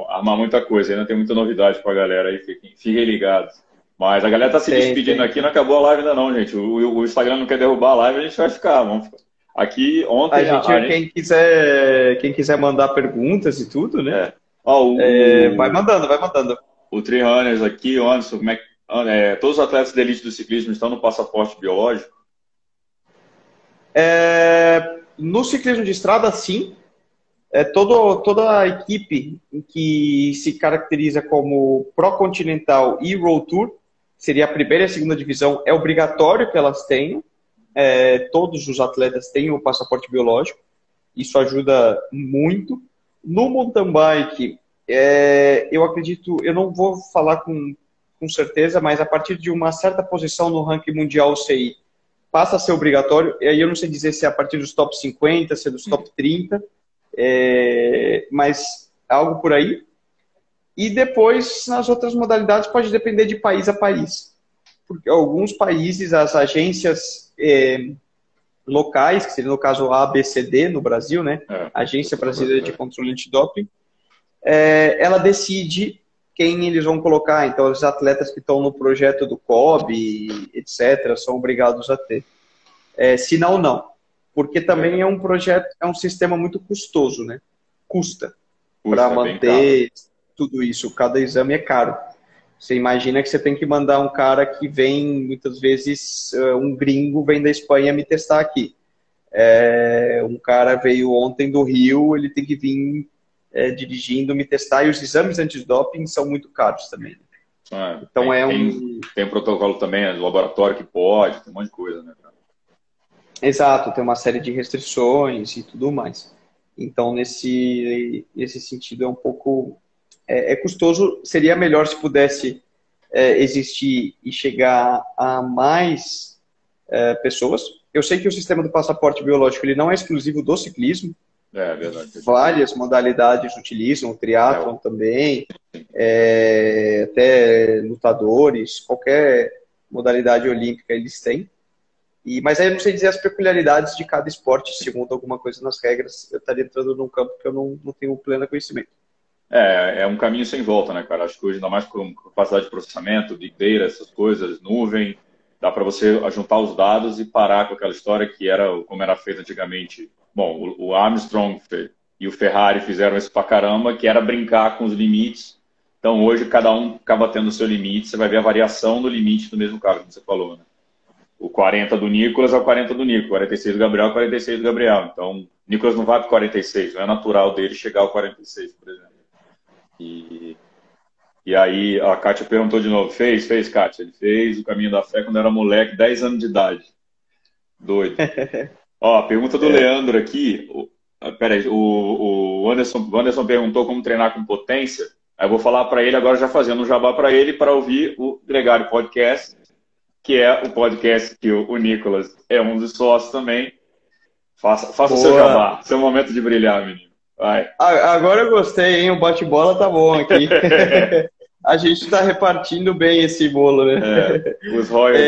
armar muita coisa, ainda tem muita novidade para a galera aí, fiquem ligados. Mas a galera tá se despedindo aqui, não acabou a live ainda não, gente. O Instagram não quer derrubar a live, a gente vai ficar, vamos ficar. Aqui ontem... Quem quiser mandar perguntas e tudo, né? Vai mandando. O Trihunters aqui, Anderson, todos os atletas de elite do ciclismo estão no passaporte biológico? No ciclismo de estrada, sim. Toda a equipe que se caracteriza como Pro Continental e World Tour, seria a primeira e a segunda divisão, é obrigatório que elas tenham. Todos os atletas têm o passaporte biológico. Isso ajuda muito. No mountain bike, eu acredito, eu não vou falar com certeza, mas a partir de uma certa posição no ranking mundial UCI, passa a ser obrigatório. E aí eu não sei dizer se é a partir dos top 50, se é dos top 30, mas algo por aí. E depois, nas outras modalidades, pode depender de país a país. Porque alguns países, as agências locais, que seria no caso a ABCD no Brasil, né? Agência Brasileira de Controle Antidoping, ela decide quem eles vão colocar. Então, os atletas que estão no projeto do COB, etc., são obrigados a ter. Se não. Porque também é um projeto, é um sistema muito custoso, né? Custa para manter tudo isso. Cada exame é caro. Você imagina que você tem que mandar um cara que vem, muitas vezes, um gringo vem da Espanha me testar aqui. Um cara veio ontem do Rio, ele tem que vir dirigindo, me testar, e os exames antidoping são muito caros também. Então tem um protocolo também, laboratório que pode, tem um monte de coisa, né? Exato, tem uma série de restrições e tudo mais. Então, nesse sentido, é um pouco... custoso. Seria melhor se pudesse existir e chegar a mais pessoas. Eu sei que o sistema do passaporte biológico ele não é exclusivo do ciclismo. É verdade. Várias modalidades utilizam, o triatlon também, até lutadores, qualquer modalidade olímpica eles têm. Mas aí eu não sei dizer as peculiaridades de cada esporte, se muda alguma coisa nas regras, eu estaria entrando num campo que eu não tenho pleno conhecimento. É um caminho sem volta, né, cara? Acho que hoje, ainda mais com capacidade de processamento, big data, essas coisas, nuvem, dá para você juntar os dados e parar com aquela história que era como era feito antigamente. Bom, o Armstrong e o Ferrari fizeram isso pra caramba, que era brincar com os limites. Então, hoje, cada um acaba tendo o seu limite, você vai ver a variação do limite do mesmo carro, como você falou, né? O 40 do Nicolas é o 40 do Nico, o 46 do Gabriel é o 46 do Gabriel. Então, o Nicolas não vai para o 46, não é natural dele chegar ao 46, por exemplo. E aí, a Kátia perguntou de novo, fez, Kátia? Ele fez o Caminho da Fé quando era moleque, 10 anos de idade. Doido. Ó, a pergunta do Leandro aqui, peraí, o Anderson perguntou como treinar com potência, aí eu vou falar para ele agora, já fazendo um jabá para ele, para ouvir o Gregário Podcast, que é o podcast que o Nicolas é um dos sócios também. Faça o seu jabá, seu momento de brilhar, menino. Vai. Agora eu gostei, hein? O bate-bola tá bom aqui. A gente está repartindo bem esse bolo, né? Os royalties.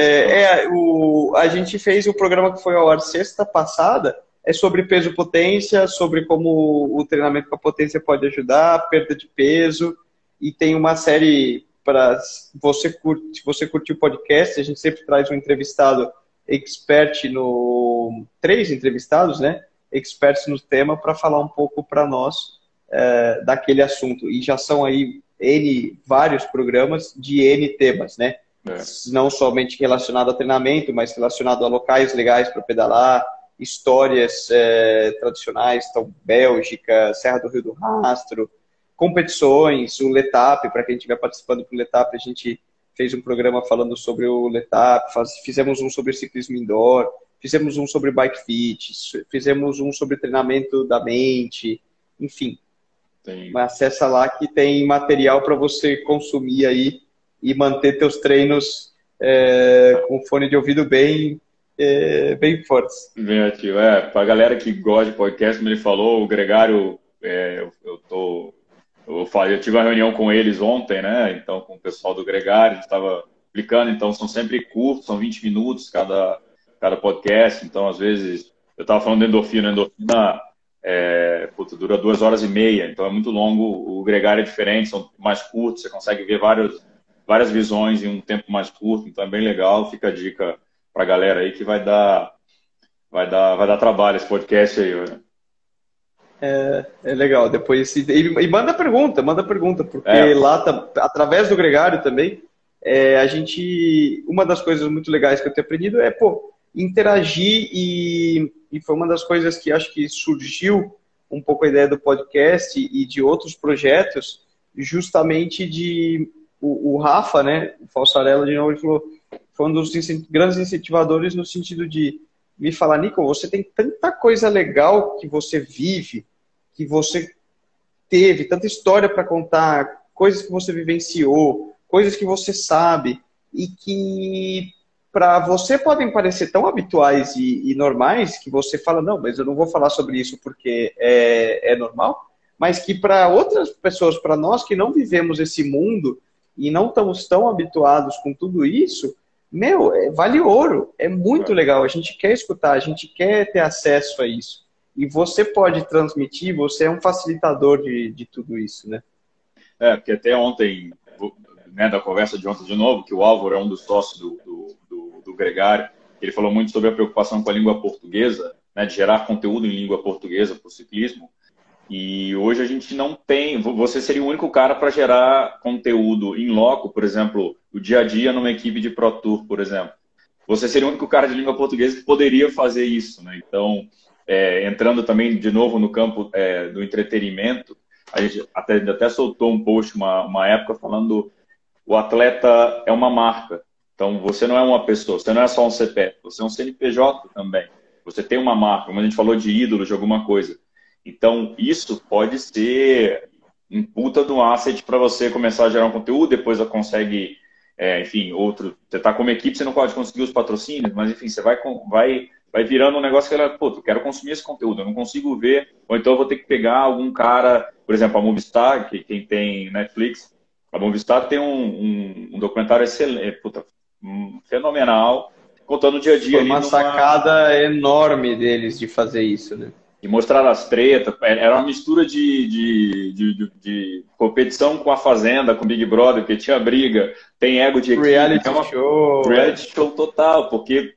A gente fez o programa que foi ao ar sexta passada, é sobre peso-potência, sobre como o treinamento com a potência pode ajudar, perda de peso, e tem uma série para você se você curtir o podcast, a gente sempre traz um entrevistado expert no... 3 entrevistados, né? Experts no tema para falar um pouco para nós daquele assunto. E já são aí vários programas de N temas, né? Não somente relacionado a treinamento, mas relacionado a locais legais para pedalar, histórias tradicionais, então Bélgica, Serra do Rio do Rastro, competições, o Letap, para quem estiver participando do Letap, a gente fez um programa falando sobre o Letap, fizemos um sobre ciclismo indoor, fizemos um sobre bike fit, fizemos um sobre treinamento da mente, enfim. Acessa lá que tem material para você consumir aí e manter teus treinos com fone de ouvido bem fortes. Bem ativo. Para a galera que gosta de podcast, como ele falou, o Gregário, eu tive uma reunião com eles ontem, né? Então, com o pessoal do Gregário, a gente estava explicando, então são sempre curtos, são 20 minutos cada podcast, então às vezes, eu estava falando de endorfina, dura 2 horas e meia, então é muito longo. O Gregário é diferente, são mais curtos, você consegue ver várias visões em um tempo mais curto, então é bem legal. Fica a dica para a galera aí que vai dar trabalho esse podcast aí. Né? É legal. Depois e manda pergunta, porque lá através do Gregário também uma das coisas muito legais que eu tenho aprendido é interagir e foi uma das coisas que acho que surgiu um pouco a ideia do podcast e de outros projetos, justamente o Rafa, né, o Falsarella, de novo, ele falou, foi um dos grandes incentivadores no sentido de me falar, Nico, você tem tanta coisa legal que você vive, que você teve, tanta história para contar, coisas que você vivenciou, coisas que você sabe, e que para você podem parecer tão habituais e normais que você fala, não, mas eu não vou falar sobre isso porque é normal, mas que para outras pessoas, para nós que não vivemos esse mundo e não estamos tão habituados com tudo isso, vale ouro, é muito legal, a gente quer escutar, a gente quer ter acesso a isso. E você pode transmitir, você é um facilitador de tudo isso, né? Porque até ontem, né, da conversa de ontem de novo, que o Álvaro é um dos sócios do Gregário, ele falou muito sobre a preocupação com a língua portuguesa, né, de gerar conteúdo em língua portuguesa para o ciclismo. E hoje a gente não tem, você seria o único cara para gerar conteúdo em loco, por exemplo, o dia a dia numa equipe de Pro Tour, por exemplo. Você seria o único cara de língua portuguesa que poderia fazer isso, né? Então, entrando também de novo no campo do entretenimento, a gente até soltou um post uma época falando o atleta é uma marca. Então, você não é uma pessoa, você não é só um CPF, você é um CNPJ também. Você tem uma marca, como a gente falou de ídolo, de alguma coisa. Então, isso pode ser um puta de um asset para você começar a gerar um conteúdo, depois você consegue, enfim, outro. Você está como equipe, você não pode conseguir os patrocínios, mas enfim, você vai virando um negócio que eu quero consumir esse conteúdo, eu não consigo ver, ou então eu vou ter que pegar algum cara, por exemplo, a Movistar, que quem tem Netflix, a Movistar tem um documentário excelente, fenomenal, contando o dia a dia. Foi uma sacada enorme deles de fazer isso, né? E mostrar as tretas, era uma mistura de competição com a Fazenda, com o Big Brother, porque tinha briga, tem ego de equipe. Reality show total, porque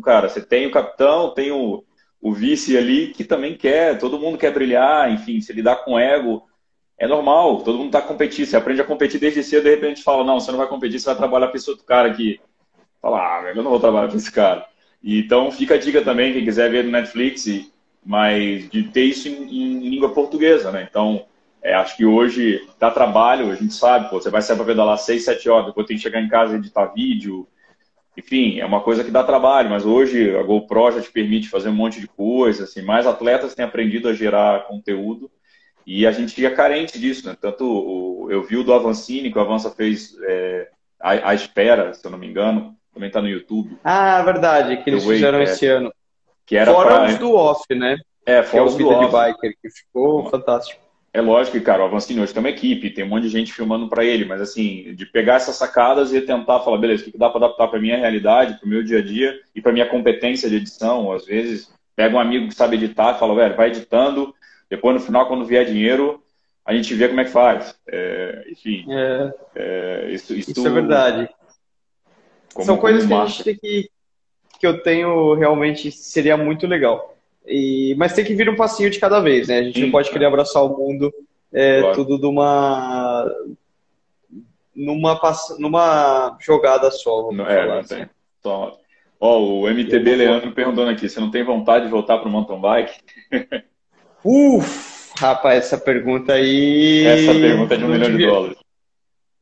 cara, você tem o capitão, tem o vice ali que também quer, todo mundo quer brilhar, enfim, se lidar com ego, é normal, todo mundo tá competindo, você aprende a competir desde cedo, de repente fala, não, você não vai competir, você vai trabalhar para esse outro cara aqui. Fala, eu não vou trabalhar para esse cara. Então fica a dica também, quem quiser ver no Netflix, mas de ter isso em língua portuguesa, né? Então, acho que hoje dá trabalho, a gente sabe, você vai sair para pedalar 6, 7 horas, depois tem que chegar em casa e editar vídeo, enfim, é uma coisa que dá trabalho, mas hoje a GoPro já te permite fazer um monte de coisa, assim, mais atletas têm aprendido a gerar conteúdo e a gente ia carente disso, né? Tanto eu vi o do Avancini, que o Avança fez a Espera, se eu não me engano, também está no YouTube. Ah, verdade, que eles fizeram esse ano. Que era fora os do off, né? que é o fotos do Vida de off. Biker, que ficou fantástico. É lógico que, cara, o Avancini hoje tem uma equipe, tem um monte de gente filmando para ele, mas assim, de pegar essas sacadas e tentar falar, beleza, o que dá para adaptar para minha realidade, para o meu dia a dia e para minha competência de edição. Às vezes, pega um amigo que sabe editar e fala, velho, vai editando, depois no final, quando vier dinheiro, a gente vê como é que faz. Enfim, Isso é verdade. São coisas que a gente tem que eu tenho realmente, seria muito legal. Mas tem que vir um passinho de cada vez, né? A gente não pode querer abraçar o mundo claro. tudo numa jogada só, vamos falar Não assim. tem. O MTB Leandro perguntando aqui, você não tem vontade de voltar para o mountain bike? Rapaz, essa pergunta aí... Essa pergunta é de $1 milhão.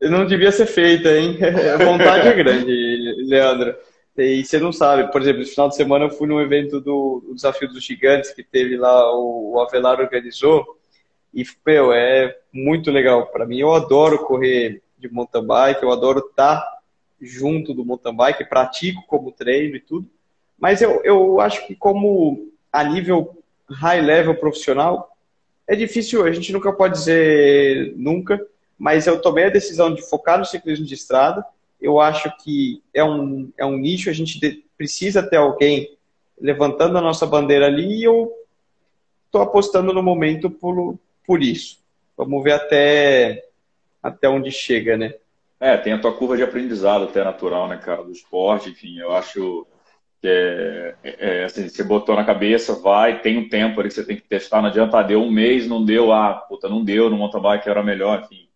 Não devia ser feita, hein? A vontade é grande, Leandro. E você não sabe, por exemplo, esse final de semana eu fui num evento do Desafio dos Gigantes, que teve lá, o Avelar organizou, e, meu, é muito legal para mim. Eu adoro correr de mountain bike, eu adoro estar junto do mountain bike, pratico como treino e tudo, mas eu acho que como a nível high level profissional, é difícil, a gente nunca pode dizer nunca, mas eu tomei a decisão de focar no ciclismo de estrada. Eu acho que é um nicho, a gente precisa ter alguém levantando a nossa bandeira ali e eu estou apostando no momento por isso. Vamos ver até onde chega, né? Tem a tua curva de aprendizado até natural, né, cara, do esporte, enfim, eu acho que assim, você botou na cabeça, tem um tempo ali que você tem que testar, não adianta, deu um mês, não deu, não deu, no mountain bike era melhor, enfim.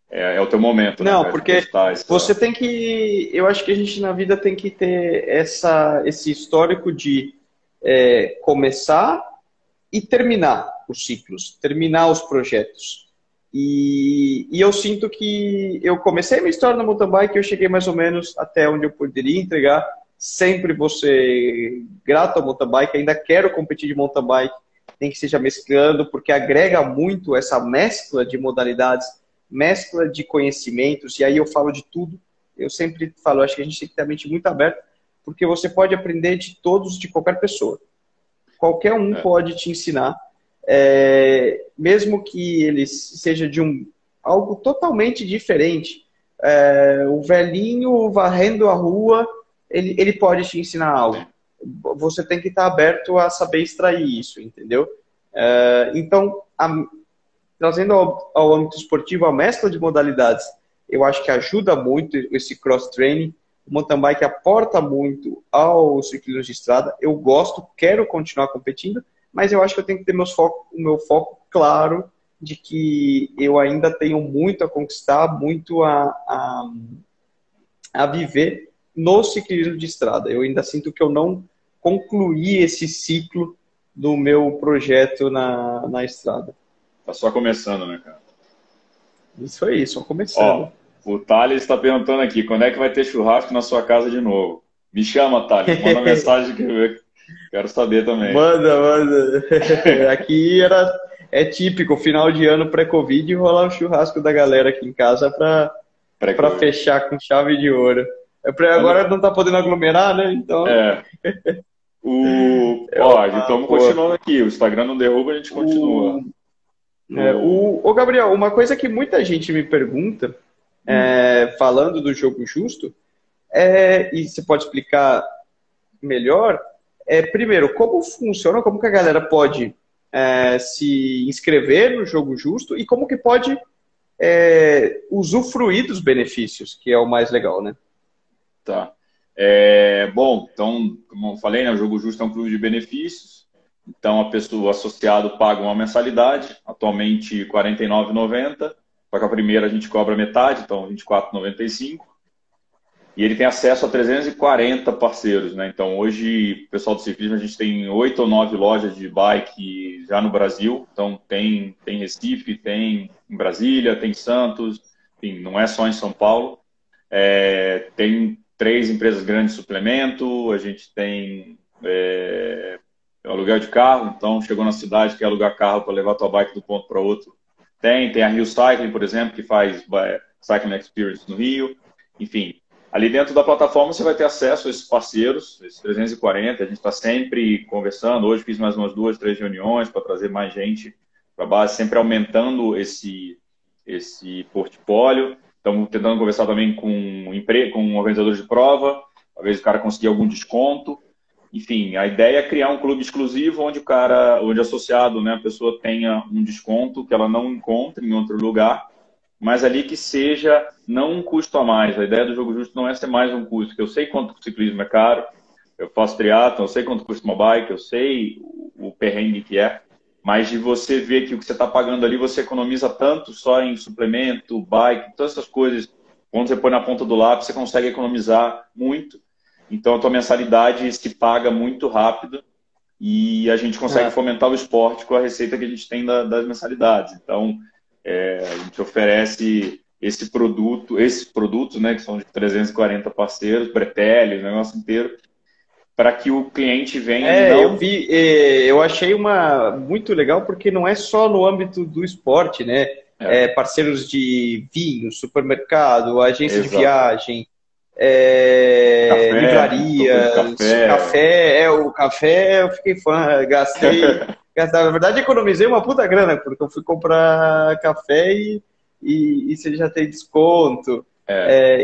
É o teu momento, né? Não, porque você tem que... Eu acho que a gente na vida tem que ter esse histórico de começar e terminar os ciclos, terminar os projetos. E eu sinto que eu comecei minha história no mountain bike e eu cheguei mais ou menos até onde eu poderia entregar. Sempre vou ser grato ao mountain bike, ainda quero competir de mountain bike, tem que seja mesclando, porque agrega muito essa mescla de modalidades, mescla de conhecimentos, e aí eu falo de tudo. Eu sempre falo, acho que a gente tem que ter a mente muito aberta, porque você pode aprender de todos, de qualquer pessoa. Qualquer um pode te ensinar, mesmo que ele seja de algo totalmente diferente. O velhinho varrendo a rua, ele pode te ensinar algo. Você tem que estar aberto a saber extrair isso, entendeu? Então, trazendo ao âmbito esportivo a mescla de modalidades, eu acho que ajuda muito esse cross-training. O mountain bike aporta muito ao ciclismo de estrada. Eu gosto, quero continuar competindo, mas eu acho que eu tenho que ter o meu foco claro de que eu ainda tenho muito a conquistar, muito a viver no ciclismo de estrada. Eu ainda sinto que eu não concluí esse ciclo do meu projeto na estrada. Tá só começando, né, cara? Isso aí, só começando. O Thales está perguntando aqui, quando é que vai ter churrasco na sua casa de novo? Me chama, Thales, manda mensagem que eu quero saber também. Manda. Aqui é típico, final de ano pré-Covid, rolar o churrasco da galera aqui em casa para fechar com chave de ouro. Agora não tá podendo aglomerar, né? Então... Estamos continuando aqui. O Instagram não derruba, a gente continua. Gabriel, uma coisa que muita gente me pergunta, falando do Jogo Justo, e você pode explicar melhor, primeiro, como funciona, como que a galera pode se inscrever no Jogo Justo e como que pode usufruir dos benefícios, que é o mais legal, né? Tá. Bom, então, como eu falei, né, o Jogo Justo é um clube de benefícios. Então, o associado paga uma mensalidade, atualmente R$ 49,90. Só que a primeira a gente cobra metade, então R$ 24,95. E ele tem acesso a 340 parceiros, né? Então, hoje, o pessoal do ciclismo, a gente tem 8 ou 9 lojas de bike já no Brasil. Então, tem Recife, tem em Brasília, tem Santos, enfim, não é só em São Paulo. Tem 3 empresas grandes de suplemento, a gente tem aluguel de carro, então chegou na cidade, quer alugar carro para levar a tua bike do ponto para outro. Tem a Rio Cycling, por exemplo, que faz Cycling Experience no Rio. Enfim, ali dentro da plataforma você vai ter acesso a esses parceiros, esses 340. A gente está sempre conversando. Hoje fiz mais umas 2, 3 reuniões para trazer mais gente para a base, sempre aumentando esse portfólio. Estamos tentando conversar também com organizadores de prova, talvez o cara conseguir algum desconto. Enfim, a ideia é criar um clube exclusivo onde onde associado, né, a pessoa tenha um desconto que ela não encontre em outro lugar, mas ali que seja não um custo a mais. A ideia do Jogo Justo não é ser mais um custo, porque eu sei quanto o ciclismo é caro, eu faço triatlon, eu sei quanto custa uma bike, eu sei o perrengue que é, mas de você ver que o que você está pagando ali, você economiza tanto só em suplemento, bike, todas essas coisas, quando você põe na ponta do lápis, você consegue economizar muito. Então a tua mensalidade se paga muito rápido e a gente consegue fomentar o esporte com a receita que a gente tem das mensalidades. Então a gente oferece esses produtos, né, que são de 340 parceiros, pretélios, o negócio inteiro, para que o cliente venha. Eu achei muito legal porque não é só no âmbito do esporte, né? Parceiros de vinho, supermercado, agência de viagem, livrarias, café. O café eu fiquei fã, gastei. Na verdade, economizei uma puta grana, porque eu fui comprar café e você já tem desconto.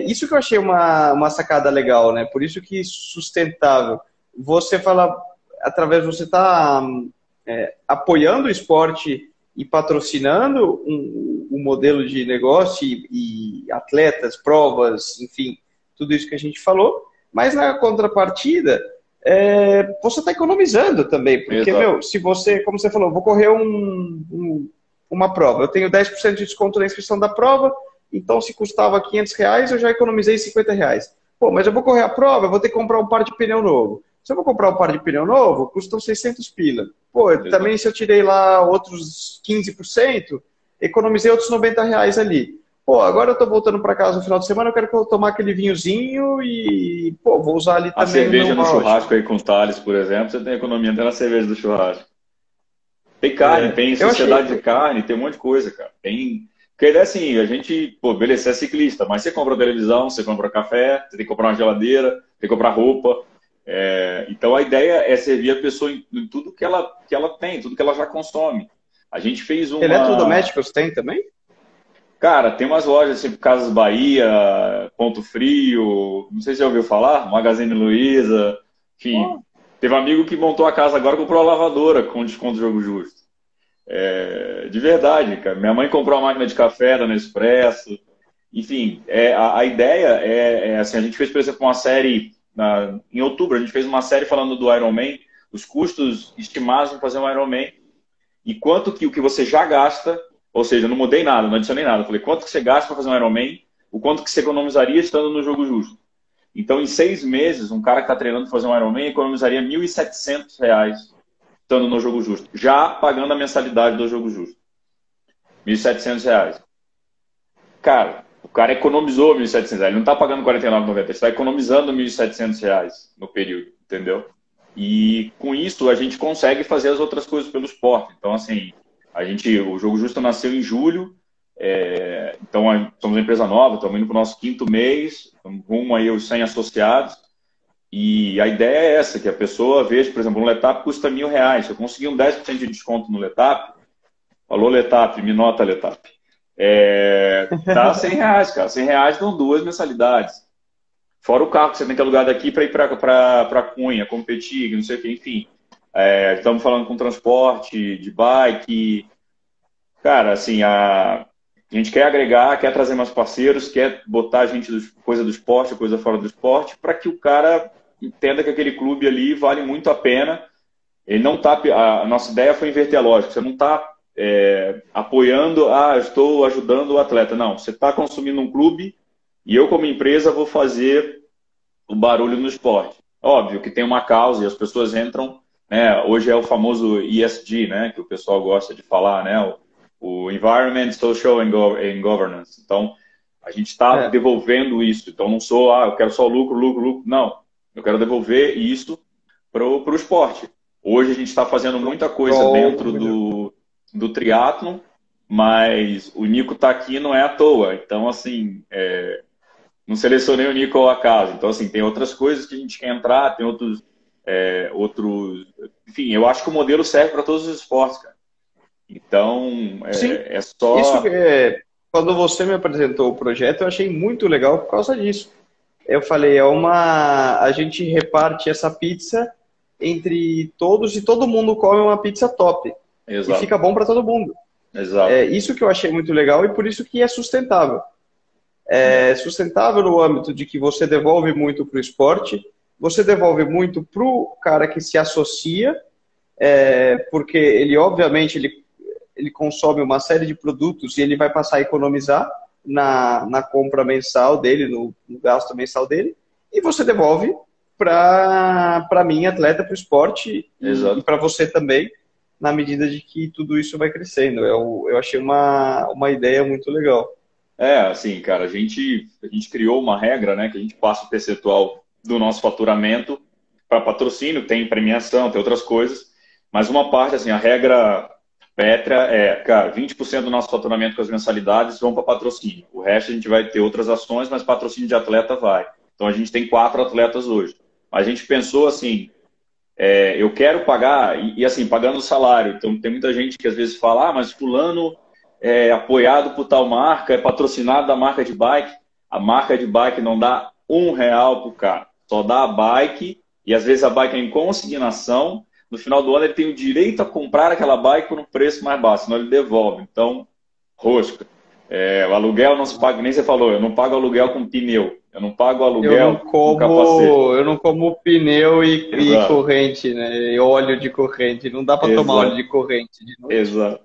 Isso que eu achei uma sacada legal, né? Por isso que sustentável. Você fala, você está apoiando o esporte e patrocinando um modelo de negócio e atletas, provas, enfim, tudo isso que a gente falou, mas na contrapartida, você está economizando também, porque, se você, como você falou, vou correr uma prova, eu tenho 10% de desconto na inscrição da prova, então se custava R$500, eu já economizei R$50. Pô, mas eu vou correr a prova, eu vou ter que comprar um par de pneu novo. Se eu vou comprar um par de pneu novo, custam 600 pila. Pô, também se eu tirei lá outros 15%, economizei outros R$90 ali. Pô, agora eu tô voltando para casa no final de semana, eu quero tomar aquele vinhozinho e, pô, vou usar ali também. A cerveja no churrasco aí com o Thales, por exemplo, você tem economia até na cerveja do churrasco. Tem carne, tem sociedade de carne, tem um monte de coisa, cara. Porque a ideia é assim, a gente, pô, beleza, você é ciclista, mas você compra televisão, você compra café, você tem que comprar uma geladeira, tem que comprar roupa. Então a ideia é servir a pessoa em tudo que ela tem, tudo que ela já consome. A gente fez Eletrodomésticos tem também? Cara, tem umas lojas tipo Casas Bahia, Ponto Frio, não sei se você já ouviu falar, Magazine Luiza, enfim. Teve um amigo que montou a casa agora, comprou a lavadora com desconto do Jogo Justo. De verdade, cara. Minha mãe comprou uma máquina de café da Nespresso. Enfim, a ideia é assim, a gente fez, por exemplo, uma série em outubro, a gente fez uma série falando do Ironman, os custos estimados em fazer um Ironman e quanto que o que você já gasta, ou seja, não mudei nada, não adicionei nada. Eu falei, quanto que você gasta para fazer um Ironman, o quanto que você economizaria estando no Jogo Justo. Então, em 6 meses, um cara que está treinando para fazer um Ironman economizaria R$1.700 estando no Jogo Justo, já pagando a mensalidade do Jogo Justo. R$1.700. Cara, o cara economizou R$1.700. Ele não está pagando R$49,90, ele está economizando R$1.700 no período, entendeu? E com isso a gente consegue fazer as outras coisas pelo esporte. Então, assim, o Jogo Justo nasceu em julho, então somos uma empresa nova, estamos indo para o nosso 5º mês, rumo aí aos 100 associados. E a ideia é essa, que a pessoa veja, por exemplo, um Letap custa R$1.000. Se eu conseguir um 10% de desconto no Letap, falou Letap, me nota Letap, tá R$100, cara. R$100 dão 2 mensalidades. Fora o carro que você tem que alugar daqui para ir para Cunha, competir, não sei o que, enfim. Estamos falando com transporte, de bike. Cara, assim, a gente quer agregar, quer trazer mais parceiros, quer botar a gente coisa do esporte, coisa fora do esporte, para que o cara entenda que aquele clube ali vale muito a pena. Ele não tá, a nossa ideia foi inverter a lógica. Você não está apoiando, eu estou ajudando o atleta. Não, você está consumindo um clube e eu, como empresa, vou fazer o barulho no esporte. Óbvio que tem uma causa e as pessoas entram, né? Hoje é o famoso ESG, né? Que o pessoal gosta de falar, né? O Environment, Social and Governance. Então, a gente está devolvendo isso. Então, não sou, eu quero só lucro, lucro, lucro. Não, eu quero devolver isso para o esporte. Hoje a gente está fazendo muita coisa dentro do triatlon, mas o Nico está aqui não é à toa. Então, assim, não selecionei o Nico ao acaso. Então, assim, tem outras coisas que a gente quer entrar, tem outros... Enfim, eu acho que o modelo serve para todos os esportes, cara. Então, Sim, é isso só... quando você me apresentou o projeto, eu achei muito legal por causa disso. Eu falei, a gente reparte essa pizza entre todos e todo mundo come uma pizza top e Exato, fica bom para todo mundo. É exato. isso que eu achei muito legal e por isso que é sustentável. É sustentável no âmbito de que você devolve muito para o esporte, você devolve muito para o cara que se associa, porque ele, obviamente, ele consome uma série de produtos e ele vai passar a economizar na compra mensal dele, no gasto mensal dele, e você devolve para mim, atleta, para o esporte e Exato. para você também, na medida de que tudo isso vai crescendo. Eu achei uma ideia muito legal. Assim, cara, a gente criou uma regra, né, que a gente passa o percentual do nosso faturamento para patrocínio, tem premiação, tem outras coisas, mas uma parte, assim, a regra pétrea cara, 20% do nosso faturamento com as mensalidades vão para patrocínio. O resto a gente vai ter outras ações, mas patrocínio de atleta vai. Então a gente tem 4 atletas hoje. A gente pensou assim, eu quero pagar, assim, pagando o salário. Então tem muita gente que às vezes fala, mas fulano é apoiado por tal marca, é patrocinado da marca de bike. A marca de bike não dá R$ 1 pro cara. Só dá a bike, e às vezes a bike é em consignação. No final do ano ele tem o direito a comprar aquela bike por um preço mais baixo, senão ele devolve. Então, rosca. O aluguel não se paga, nem você falou, eu não pago aluguel com pneu. Eu não pago aluguel com capacete. Eu não como pneu e Exato, corrente, né? E óleo de corrente. Não dá para tomar óleo exato, de corrente de noite. exato.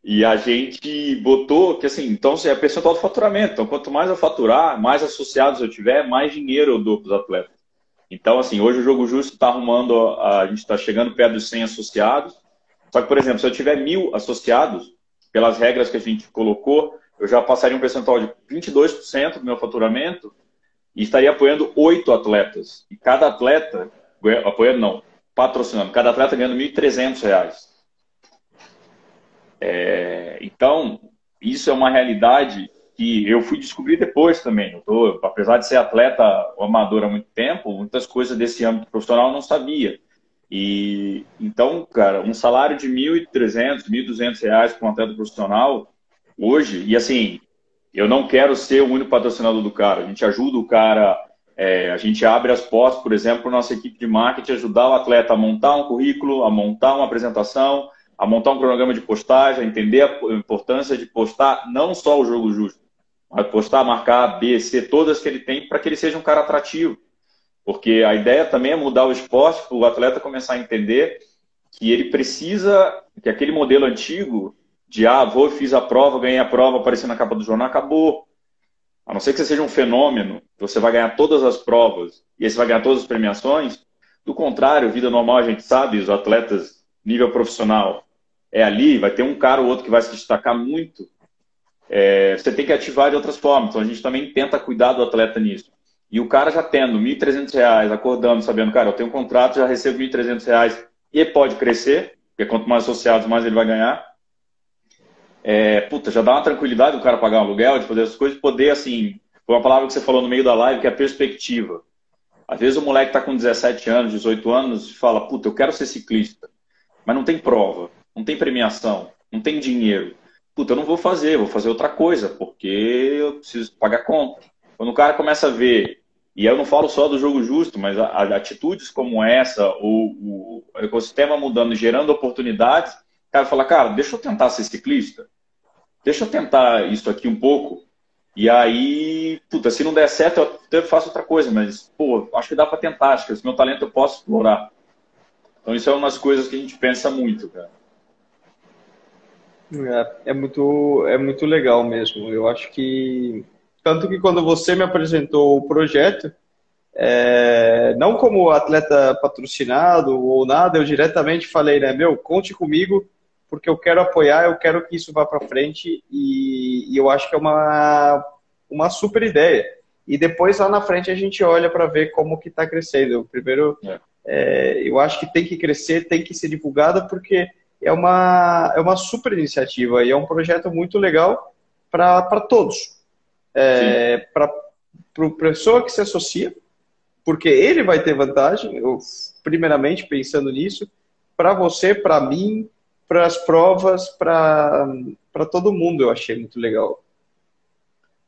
E a gente botou que assim, então é percentual do faturamento. Então, quanto mais eu faturar, mais associados eu tiver, mais dinheiro eu dou para os atletas. Então, assim, hoje o Jogo Justo está arrumando, a gente está chegando perto dos 100 associados. Só que, por exemplo, se eu tiver 1.000 associados, pelas regras que a gente colocou, eu já passaria um percentual de 22% do meu faturamento e estaria apoiando 8 atletas. E cada atleta, apoiando não, patrocinando, cada atleta ganhando R$ 1.300. Então, isso é uma realidade que eu fui descobrir depois também. Apesar de ser atleta amador há muito tempo, muitas coisas desse âmbito profissional eu não sabia. E então, cara, um salário de R$ 1.300, R$ 1.200 para um atleta profissional hoje, e assim, eu não quero ser o único patrocinador do cara. A gente ajuda o cara, a gente abre as portas, por exemplo, para a nossa equipe de marketing ajudar o atleta a montar um currículo, a montar uma apresentação, a montar um cronograma de postagem, a entender a importância de postar não só o Jogo Justo, mas postar, marcar A, B, C, todas que ele tem, para que ele seja um cara atrativo. Porque a ideia também é mudar o esporte, para o atleta começar a entender que ele precisa, que aquele modelo antigo de, fiz a prova, ganhei a prova, apareci na capa do jornal, acabou. A não ser que você seja um fenômeno, você vai ganhar todas as provas e aí você vai ganhar todas as premiações. Do contrário, vida normal, a gente sabe, os atletas nível profissional é ali, vai ter um cara ou outro que vai se destacar muito. Você tem que ativar de outras formas. Então a gente também tenta cuidar do atleta nisso. E o cara já tendo R$ 1.300, acordando, sabendo, cara, eu tenho um contrato, já recebo R$ 1.300 e pode crescer, porque quanto mais associados, mais ele vai ganhar. Já dá uma tranquilidade o cara pagar um aluguel, de poder essas coisas, poder, assim, foi uma palavra que você falou no meio da live, que é a perspectiva. Às vezes o moleque está com 17 anos, 18 anos, e fala, eu quero ser ciclista, mas não tem prova, não tem premiação, não tem dinheiro. Eu não vou fazer outra coisa, porque eu preciso pagar conta. Quando o cara começa a ver, e eu não falo só do Jogo Justo, mas atitudes como essa, o ecossistema mudando, gerando oportunidades, o cara fala, cara, deixa eu tentar ser ciclista, deixa eu tentar isso aqui um pouco, e aí, se não der certo, eu faço outra coisa, mas, acho que dá para tentar, acho que esse meu talento eu posso explorar. Então isso é uma das coisas que a gente pensa muito, cara. É muito legal mesmo. Eu acho que. Tanto que quando você me apresentou o projeto, não como atleta patrocinado ou nada, eu diretamente falei, né, conte comigo, porque eu quero apoiar, eu quero que isso vá para frente e eu acho que é uma super ideia. E depois lá na frente a gente olha para ver como que está crescendo. Primeiro, eu acho que tem que crescer, tem que ser divulgado, porque é uma super iniciativa e é um projeto muito legal para todos. Sim. para a pessoa que se associa, porque ele vai ter vantagem, eu, primeiramente pensando nisso, para você, para mim, para as provas, para todo mundo, eu achei muito legal.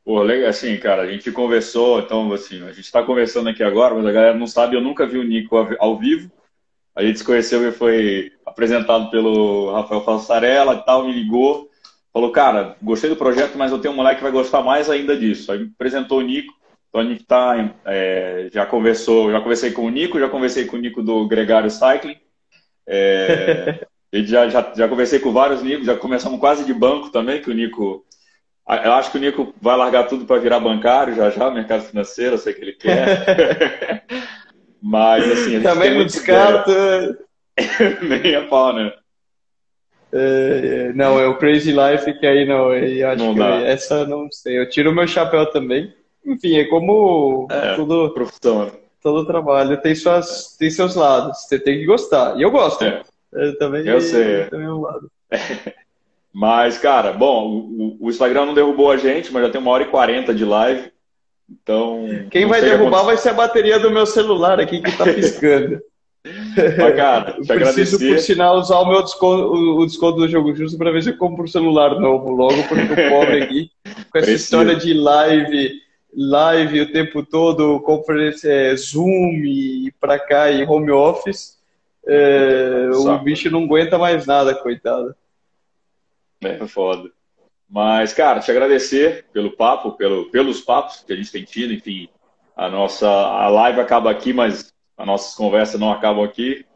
Pô, legal, assim, cara, a gente conversou, então, assim, a gente está conversando aqui agora, mas a galera não sabe, eu nunca vi o Nico ao vivo. A gente se conheceu e foi apresentado pelo Rafael Fassarella e tal, me ligou, falou, cara, gostei do projeto, mas eu tenho um moleque que vai gostar mais ainda disso. Aí me apresentou o Nico, então a gente tá, já conversei com o Nico, já conversei com o Nico do Gregário Cycling, e já conversei com vários Nicos, já começamos quase de banco também, que o Nico... Eu acho que o Nico vai largar tudo para virar bancário já, mercado financeiro, eu sei que ele quer. Mas, assim, a gente também não descarto. Nem a pau, né? Não, é o Crazy Life que aí não, eu acho Não que dá. essa não sei. Eu tiro o meu chapéu também. Enfim, é como profissão, né? todo trabalho tem seus lados. Você tem que gostar. E eu gosto. Eu sei. Também é um lado. Mas, cara, bom, o Instagram não derrubou a gente, mas já tem 1h40 de live. Então. Quem vai derrubar vai ser a bateria do meu celular aqui que tá piscando. Mas, cara, te preciso, agradecer. por sinal, usar o desconto do Jogo Justo para ver se eu compro um celular novo logo, porque o pobre aqui, com essa história de live o tempo todo, conferência, Zoom e pra cá e home office, o bicho não aguenta mais nada, coitado. É foda. Mas, cara, te agradecer pelo papo, pelos papos que a gente tem tido, enfim, a live acaba aqui, mas as nossas conversas não acabam aqui.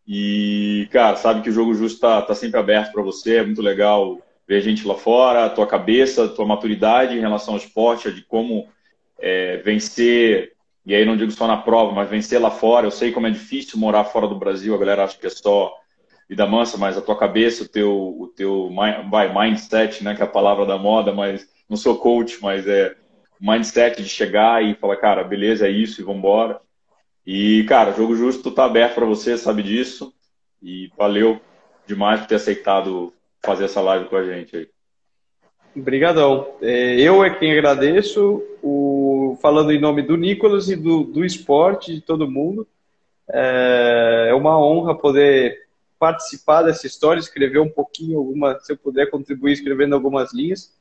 E, cara, sabe que o Jogo Justo tá sempre aberto para você, é muito legal ver gente lá fora, a tua cabeça, a tua maturidade em relação ao esporte, de como vencer, e aí não digo só na prova, mas vencer lá fora. Eu sei como é difícil morar fora do Brasil, a galera acha que é só vida mansa, mas a tua cabeça, o teu mindset, né, que é a palavra da moda, mas não sou coach, mas é o mindset de chegar e falar, cara, beleza, é isso, e vambora. E, cara, Jogo Justo tá aberto para você, sabe disso, e valeu demais por ter aceitado fazer essa live com a gente aí. Obrigadão. Eu é quem agradeço, falando em nome do Nicolas e do esporte, de todo mundo. É uma honra poder participar dessa história, escrever um pouquinho, se eu puder contribuir escrevendo algumas linhas.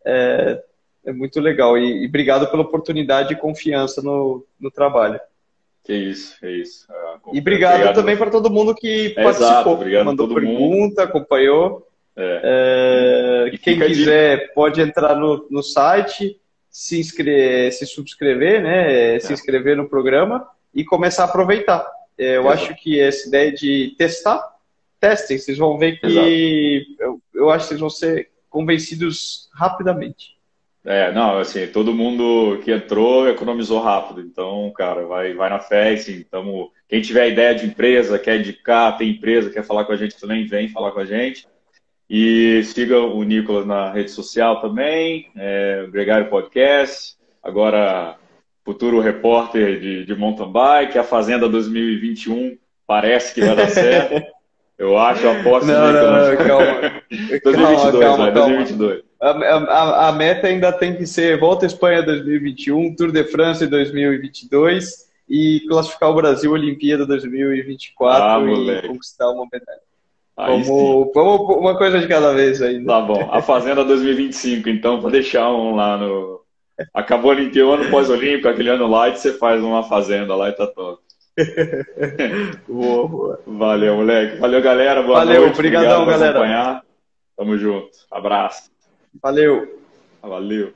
É muito legal. E obrigado pela oportunidade e confiança no trabalho. Que isso, é isso. E obrigado também para todo mundo que participou, mandou pergunta, acompanhou. Quem quiser pode entrar no site, se subscrever, né? Se inscrever no programa e começar a aproveitar. Eu acho que essa ideia de testem, vocês vão ver que eu acho que vocês vão ser convencidos rapidamente. Não, assim, todo mundo que entrou economizou rápido, então, cara, vai na fé, assim, quem tiver ideia de empresa, quer indicar, tem empresa, quer falar com a gente também, vem falar com a gente. E siga o Nicolas na rede social também, o Gregário Podcast, agora futuro repórter de mountain bike, a Fazenda 2021 parece que vai dar certo. Eu acho, eu aposto... Não, calma. 2022, calma. 2022. A meta ainda tem que ser Volta à Espanha 2021, Tour de France 2022 e classificar o Brasil Olimpíada 2024 e conquistar uma medalha. Vamos uma coisa de cada vez ainda. Tá bom. A Fazenda 2025, então, para deixar um lá no... Acabou o Olimpíada, ano pós-olímpico, aquele ano light, você faz uma Fazenda lá e tá top. Boa. Valeu, moleque. Valeu, galera. Boa noite. Obrigadão, galera. Acompanhar. Tamo junto. Abraço. Valeu. Valeu.